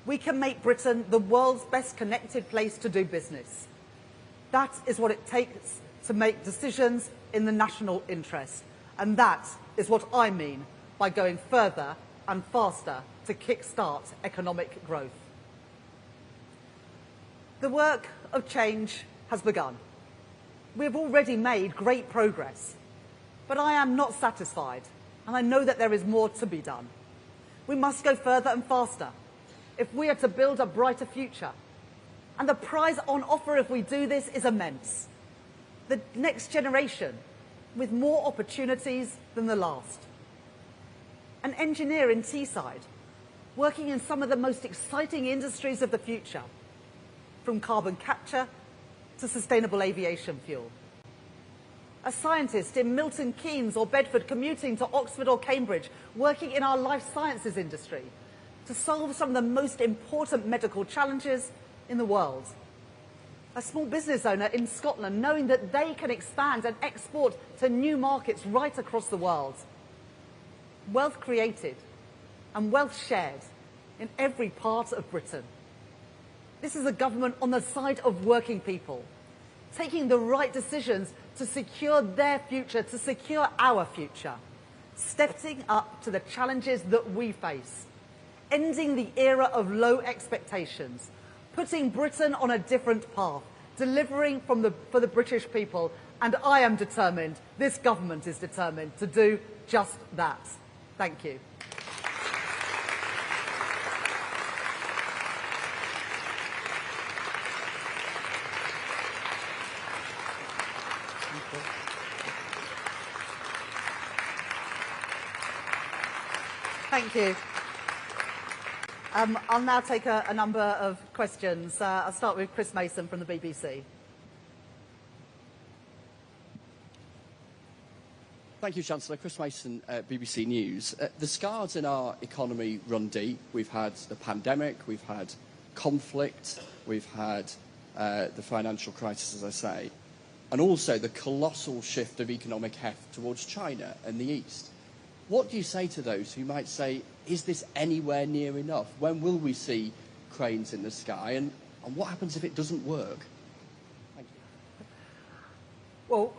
we can make Britain the world's best connected place to do business. That is what it takes to make decisions in the national interest. And that is what I mean by going further and faster to kickstart economic growth. The work of change has begun. We have already made great progress, but I am not satisfied, and I know that there is more to be done. We must go further and faster if we are to build a brighter future. And the prize on offer if we do this is immense. The next generation with more opportunities than the last. An engineer in Teesside, working in some of the most exciting industries of the future, from carbon capture to sustainable aviation fuel. A scientist in Milton Keynes or Bedford commuting to Oxford or Cambridge, working in our life sciences industry to solve some of the most important medical challenges in the world. A small business owner in Scotland knowing that they can expand and export to new markets right across the world. Wealth created and wealth shared in every part of Britain. This is a government on the side of working people, taking the right decisions to secure their future, to secure our future, stepping up to the challenges that we face, ending the era of low expectations, putting Britain on a different path, delivering for the British people And I am determined, this government is determined to do just that. Thank you. Thank you. I'll now take a number of questions. I'll start with Chris Mason from the BBC. Thank you, Chancellor. Chris Mason, BBC News. The scars in our economy run deep. We've had the pandemic, we've had conflict, we've had the financial crisis, as I say, and also the colossal shift of economic heft towards China and the East. What do you say to those who might say, is this anywhere near enough? When will we see cranes in the sky? And what happens if it doesn't work? Thank you. Well,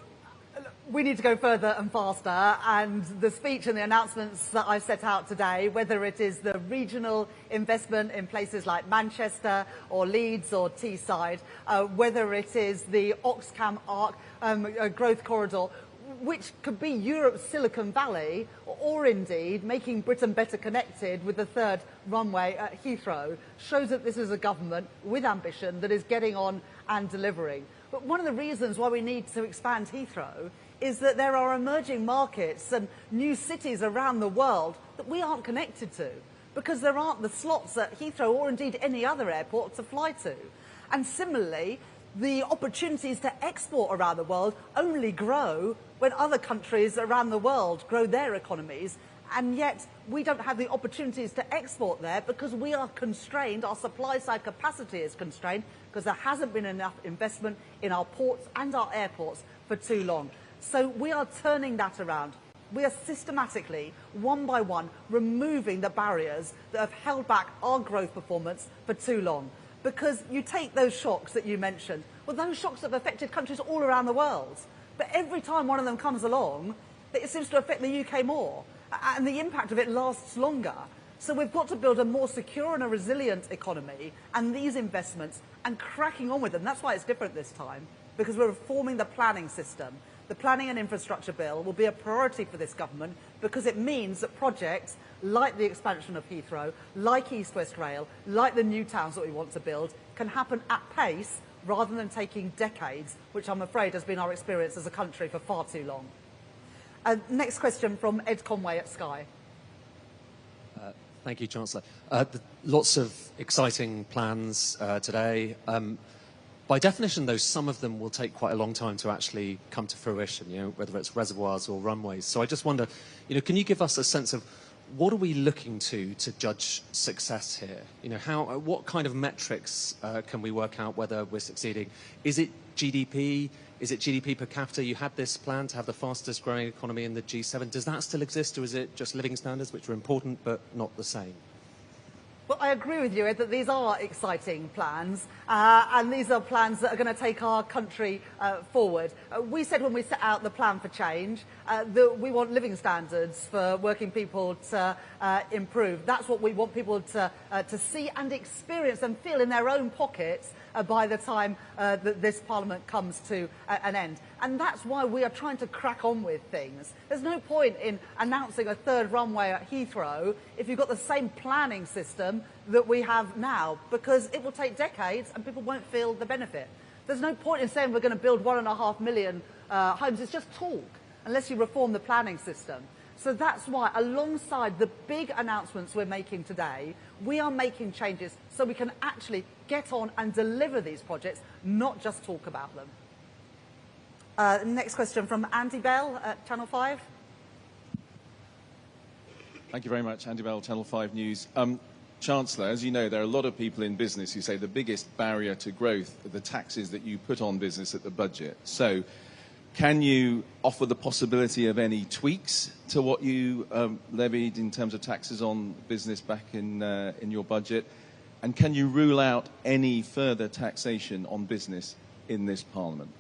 we need to go further and faster, and the speech and the announcements that I've set out today, whether it is the regional investment in places like Manchester or Leeds or Teesside, whether it is the Oxfam Arc growth corridor, which could be Europe's Silicon Valley, or indeed making Britain better connected with the third runway at Heathrow, shows that this is a government with ambition that is getting on and delivering. But one of the reasons why we need to expand Heathrow is that there are emerging markets and new cities around the world that we aren't connected to, because there aren't the slots at Heathrow or indeed any other airport to fly to. And similarly, the opportunities to export around the world only grow when other countries around the world grow their economies, and yet we don't have the opportunities to export there because we are constrained, our supply side capacity is constrained because there hasn't been enough investment in our ports and our airports for too long. So we are turning that around. We are systematically, one by one, removing the barriers that have held back our growth performance for too long. Because you take those shocks that you mentioned, well, those shocks have affected countries all around the world. But every time one of them comes along, it seems to affect the UK more. And the impact of it lasts longer. So we've got to build a more secure and a resilient economy and these investments and cracking on with them. That's why it's different this time, because we're reforming the planning system. The planning and infrastructure bill will be a priority for this government because it means that projects like the expansion of Heathrow, like East West Rail, like the new towns that we want to build, can happen at pace rather than taking decades, which I'm afraid has been our experience as a country for far too long. Next question from Ed Conway at Sky. Thank you, Chancellor. Lots of exciting plans today. By definition, though, some of them will take quite a long time to actually come to fruition, whether it's reservoirs or runways. So I just wonder, can you give us a sense of what are we looking to judge success here? What kind of metrics can we work out whether we're succeeding? Is it GDP? Is it GDP per capita? You had this plan to have the fastest growing economy in the G7. Does that still exist, or is it just living standards, which are important but not the same? Well, I agree with you, Ed, that these are exciting plans, and these are plans that are going to take our country forward. We said when we set out the plan for change that we want living standards for working people to improve. That's what we want people to see and experience and feel in their own pockets by the time that this Parliament comes to an end. And that's why we are trying to crack on with things. There's no point in announcing a third runway at Heathrow if you've got the same planning system that we have now, because it will take decades and people won't feel the benefit. There's no point in saying we're going to build 1.5 million homes. It's just talk, unless you reform the planning system. So that's why, alongside the big announcements we're making today, we are making changes so we can actually get on and deliver these projects, not just talk about them. Next question from Andy Bell at Channel 5. Thank you very much. Andy Bell, Channel 5 News. Chancellor, as you know, there are a lot of people in business who say the biggest barrier to growth are the taxes that you put on business at the budget. So can you offer the possibility of any tweaks to what you levied in terms of taxes on business back in your budget? And can you rule out any further taxation on business in this Parliament?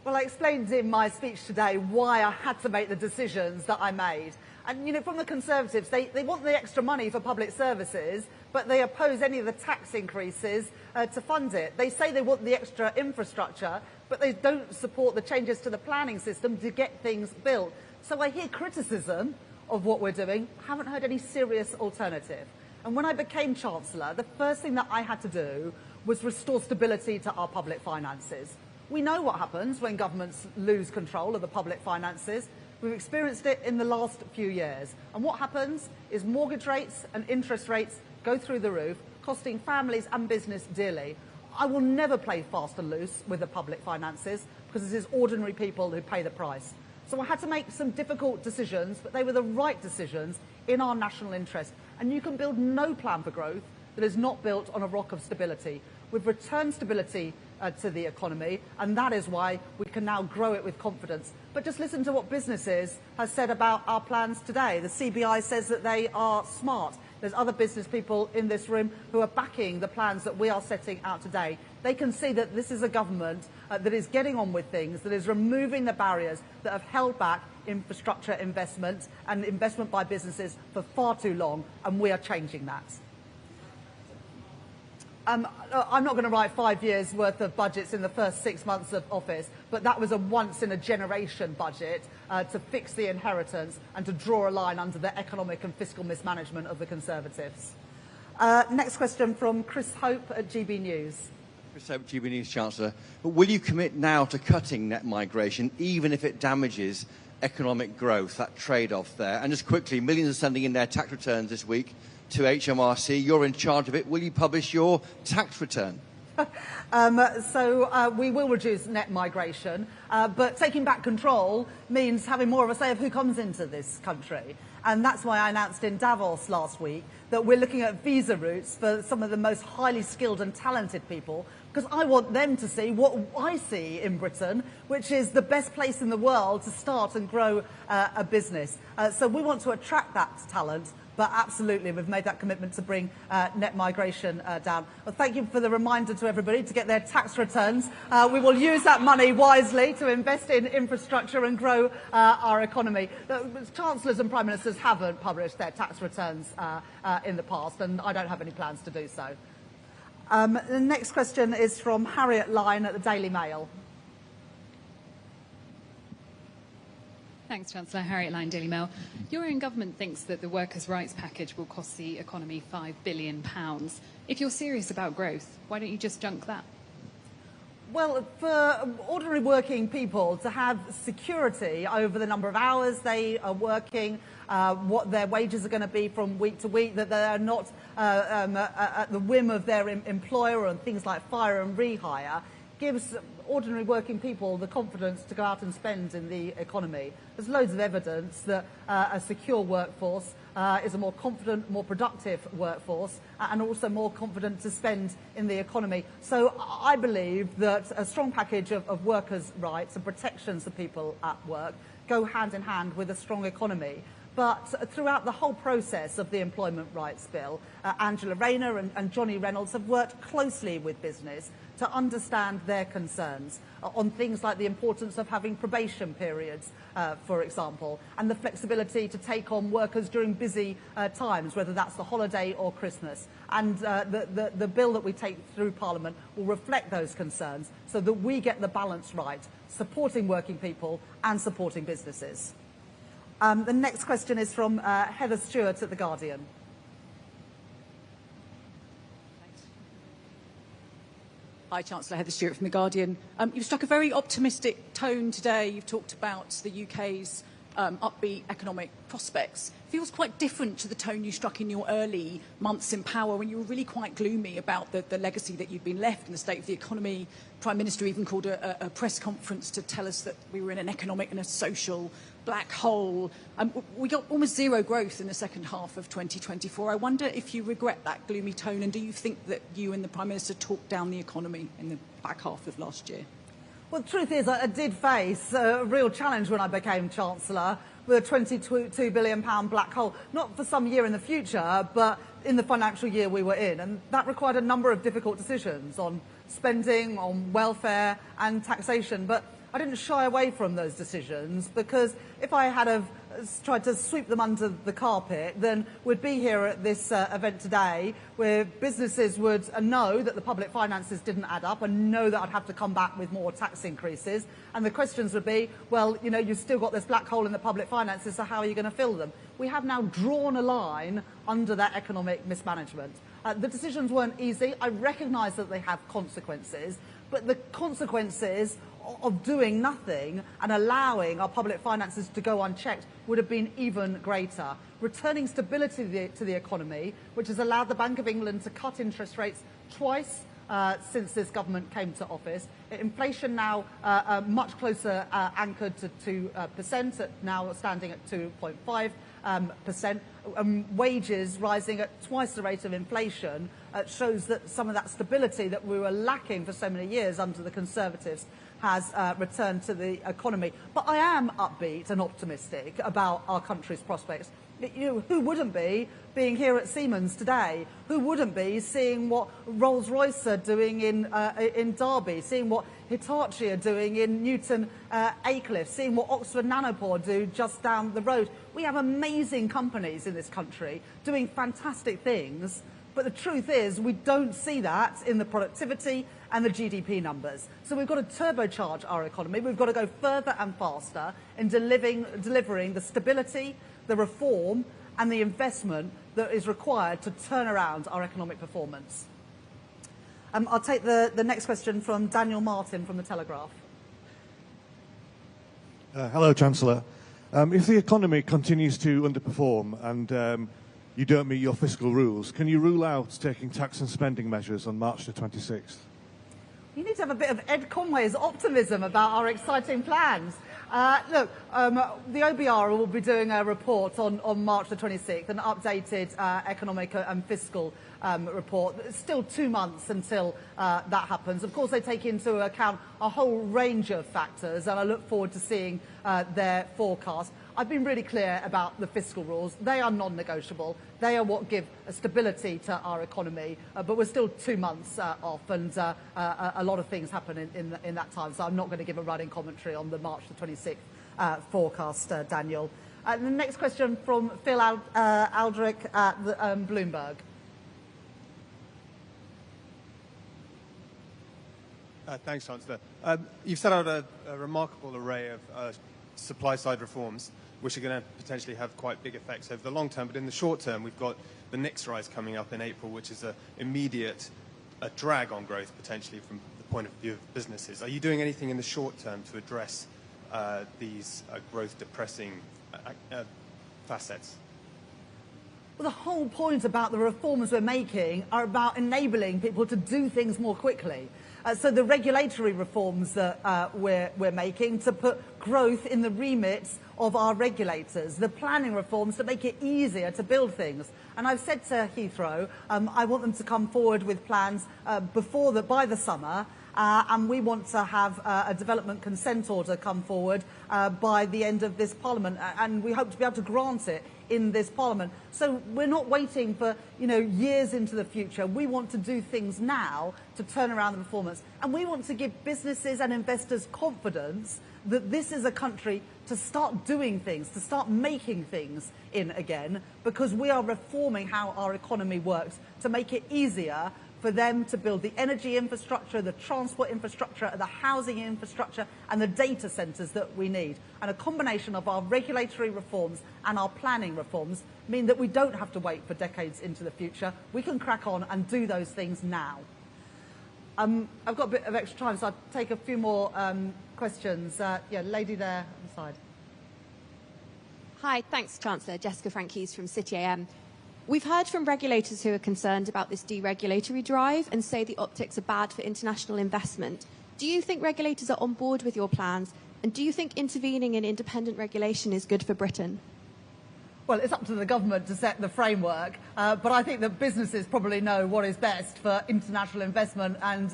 Well, I explained in my speech today why I had to make the decisions that I made. And, from the Conservatives, they want the extra money for public services, but they oppose any of the tax increases to fund it. They say they want the extra infrastructure, but they don't support the changes to the planning system to get things built. So I hear criticism of what we're doing, haven't heard any serious alternative. And when I became Chancellor, the first thing that I had to do was restore stability to our public finances. We know what happens when governments lose control of the public finances. We've experienced it in the last few years. And what happens is mortgage rates and interest rates go through the roof, costing families and business dearly. I will never play fast and loose with the public finances because it is ordinary people who pay the price. So I had to make some difficult decisions, but they were the right decisions in our national interest. And you can build no plan for growth that is not built on a rock of stability. We've returned stability to the economy, and that is why we can now grow it with confidence. But just listen to what businesses have said about our plans today. The CBI says that they are smart. There's other business people in this room who are backing the plans that we are setting out today. They can see that this is a government that is getting on with things, that is removing the barriers that have held back infrastructure investment and investment by businesses for far too long, and we are changing that. I'm not going to write 5 years' worth of budgets in the first 6 months of office, but that was a once-in-a-generation budget to fix the inheritance and to draw a line under the economic and fiscal mismanagement of the Conservatives. Next question from Chris Hope at GB News. Chris Hope, GB News, Chancellor. But will you commit now to cutting net migration, even if it damages economic growth, that trade-off there? And just quickly, millions are sending in their tax returns this week to HMRC. You're in charge of it. Will you publish your tax return? We will reduce net migration, but taking back control means having more of a say of who comes into this country. And that's why I announced in Davos last week that we're looking at visa routes for some of the most highly skilled and talented people, because I want them to see what I see in Britain, which is the best place in the world to start and grow a business. So we want to attract that talent. But absolutely, we've made that commitment to bring net migration down. Well, thank you for the reminder to everybody to get their tax returns. We will use that money wisely to invest in infrastructure and grow our economy. Chancellors and Prime Ministers haven't published their tax returns in the past, and I don't have any plans to do so. The next question is from Harriet Lyne at the Daily Mail. Thanks, Chancellor. Harriet Lyne, Daily Mail. Your own government thinks that the workers' rights package will cost the economy £5 billion. If you're serious about growth, why don't you just junk that? Well, for ordinary working people to have security over the number of hours they are working, what their wages are going to be from week to week, that they are not at the whim of their employer on things like fire and rehire, gives ordinary working people the confidence to go out and spend in the economy. There's loads of evidence that a secure workforce is a more confident, more productive workforce, and also more confident to spend in the economy. So I believe that a strong package of workers' rights and protections for people at work go hand in hand with a strong economy. But throughout the whole process of the Employment Rights Bill, Angela Rayner and Johnny Reynolds have worked closely with business to understand their concerns on things like the importance of having probation periods, for example, and the flexibility to take on workers during busy times, whether that's the holiday or Christmas. And the bill that we take through Parliament will reflect those concerns so that we get the balance right, supporting working people and supporting businesses. The next question is from Heather Stewart at The Guardian. Hi, Chancellor. Heather Stewart from The Guardian. You've struck a very optimistic tone today. You've talked about the UK's upbeat economic prospects. Feels quite different to the tone you struck in your early months in power when you were really quite gloomy about the legacy that you'd been left and the state of the economy. Prime Minister even called a press conference to tell us that we were in an economic and a social black hole. We got almost zero growth in the second half of 2024. I wonder if you regret that gloomy tone, and do you think that you and the Prime Minister talked down the economy in the back half of last year? Well, the truth is I did face a real challenge when I became Chancellor with a £22 billion black hole, not for some year in the future, but in the financial year we were in. And that required a number of difficult decisions on spending, on welfare and taxation. But I didn't shy away from those decisions, because if I had have tried to sweep them under the carpet, then we'd be here at this event today where businesses would know that the public finances didn't add up and know that I'd have to come back with more tax increases. And the questions would be, well, you know, you've still got this black hole in the public finances, so how are you going to fill them? We have now drawn a line under that economic mismanagement. The decisions weren't easy. I recognise that they have consequences, but the consequences of doing nothing and allowing our public finances to go unchecked would have been even greater. Returning stability to the economy, which has allowed the Bank of England to cut interest rates twice since this government came to office. Inflation now much closer anchored to 2%, now standing at 2.5%. Wages rising at twice the rate of inflation shows that some of that stability that we were lacking for so many years under the Conservatives has returned to the economy. But I am upbeat and optimistic about our country's prospects. Who wouldn't be being here at Siemens today? Who wouldn't be seeing what Rolls-Royce are doing in Derby, seeing what Hitachi are doing in Newton Aycliffe, seeing what Oxford Nanopore do just down the road? We have amazing companies in this country doing fantastic things, but the truth is we don't see that in the productivity and the GDP numbers. So we've got to turbocharge our economy. We've got to go further and faster in delivering the stability, the reform and the investment that is required to turn around our economic performance. I'll take the next question from Daniel Martin from The Telegraph. Hello, Chancellor. If the economy continues to underperform and you don't meet your fiscal rules, can you rule out taking tax and spending measures on March the 26th? You need to have a bit of Ed Conway's optimism about our exciting plans. Look, the OBR will be doing a report on March the 26th, an updated economic and fiscal report. It's still 2 months until that happens. Of course, they take into account a whole range of factors, and I look forward to seeing their forecast. I've been really clear about the fiscal rules. They are non-negotiable. They are what give stability to our economy. But we're still 2 months off, and a lot of things happen in that time. So I'm not going to give a running commentary on the March the 26th forecast, Daniel. The next question from Phil Aldrich at Bloomberg. Thanks, Chancellor. You've set out a remarkable array of supply-side reforms, which are going to potentially have quite big effects over the long term. But in the short term, we've got the NICS rise coming up in April, which is an immediate drag on growth, potentially, from the point of view of businesses. Are you doing anything in the short term to address these growth-depressing facets? Well, the whole point about the reforms we're making are about enabling people to do things more quickly. So the regulatory reforms that we're making to put growth in the remit of our regulators, the planning reforms to make it easier to build things. And I've said to Heathrow, I want them to come forward with plans by the summer, and we want to have a development consent order come forward by the end of this Parliament, and we hope to be able to grant it in this Parliament. So we're not waiting for years into the future. We want to do things now to turn around the performance, and we want to give businesses and investors confidence that this is a country to start doing things, to start making things in again, because we are reforming how our economy works to make it easier for them to build the energy infrastructure, the transport infrastructure, the housing infrastructure, and the data centres that we need. And a combination of our regulatory reforms and our planning reforms mean that we don't have to wait for decades into the future. We can crack on and do those things now. I've got a bit of extra time, so I'll take a few more questions. Yeah, lady there on the side. Hi, thanks, Chancellor. Jessica Frankies from City AM. We've heard from regulators who are concerned about this deregulatory drive and say the optics are bad for international investment. Do you think regulators are on board with your plans? And do you think intervening in independent regulation is good for Britain? Well, it's up to the government to set the framework, but I think that businesses probably know what is best for international investment and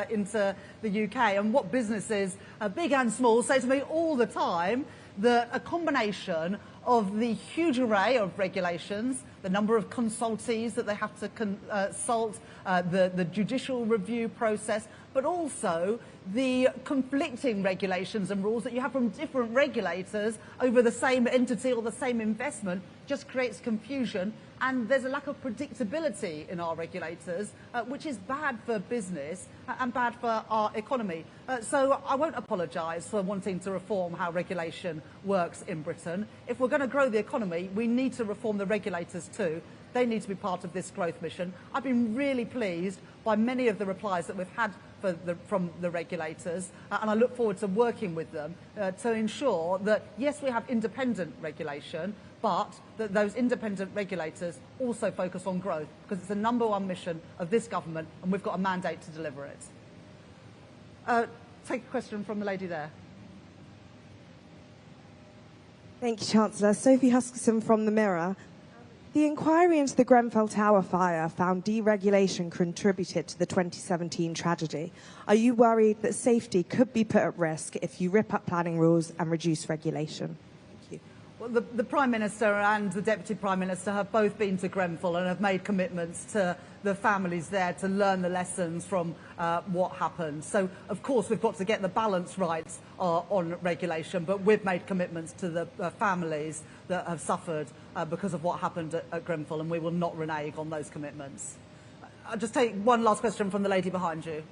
into the UK. And what businesses, big and small, say to me all the time that a combination of the huge array of regulations, the number of consultees that they have to consult, the judicial review process, but also the conflicting regulations and rules that you have from different regulators over the same entity or the same investment just creates confusion, and there's a lack of predictability in our regulators, which is bad for business and bad for our economy. So I won't apologise for wanting to reform how regulation works in Britain. If we're going to grow the economy, we need to reform the regulators too. They need to be part of this growth mission. I've been really pleased by many of the replies that we've had from the regulators, and I look forward to working with them to ensure that, yes, we have independent regulation, but that those independent regulators also focus on growth, because it's the #1 mission of this government, and we've got a mandate to deliver it. Take a question from the lady there. Thank you, Chancellor. Sophie Huskisson from The Mirror. The inquiry into the Grenfell Tower fire found deregulation contributed to the 2017 tragedy. Are you worried that safety could be put at risk if you rip up planning rules and reduce regulation? Thank you. Well, the Prime Minister and the Deputy Prime Minister have both been to Grenfell and have made commitments to the families there to learn the lessons from what happened. So, of course, we've got to get the balance right on regulation, but we've made commitments to the families that have suffered because of what happened at Grenfell, and we will not renege on those commitments. I'll just take one last question from the lady behind you.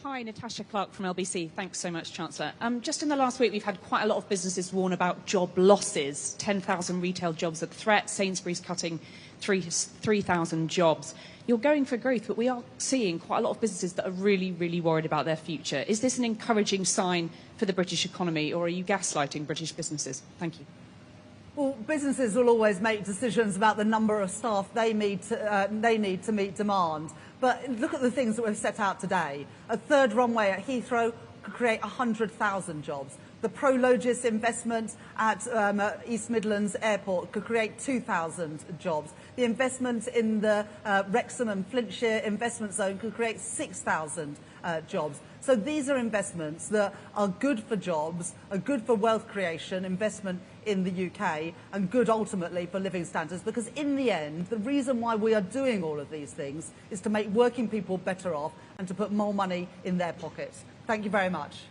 Hi, Natasha Clark from LBC. Thanks so much, Chancellor. Just in the last week, we've had quite a lot of businesses warn about job losses. 10,000 retail jobs at threat, Sainsbury's cutting 3,000 jobs. You're going for growth, but we are seeing quite a lot of businesses that are really, really worried about their future. Is this an encouraging sign for the British economy, or are you gaslighting British businesses? Thank you. Well, businesses will always make decisions about the number of staff they need to meet demand. But look at the things that we've set out today. A third runway at Heathrow could create 100,000 jobs. The Prologis investment at East Midlands Airport could create 2,000 jobs. The investment in the Wrexham and Flintshire investment zone could create 6,000 jobs. So these are investments that are good for jobs, are good for wealth creation, investment in the UK, and good ultimately for living standards, because in the end, the reason why we are doing all of these things is to make working people better off and to put more money in their pockets. Thank you very much.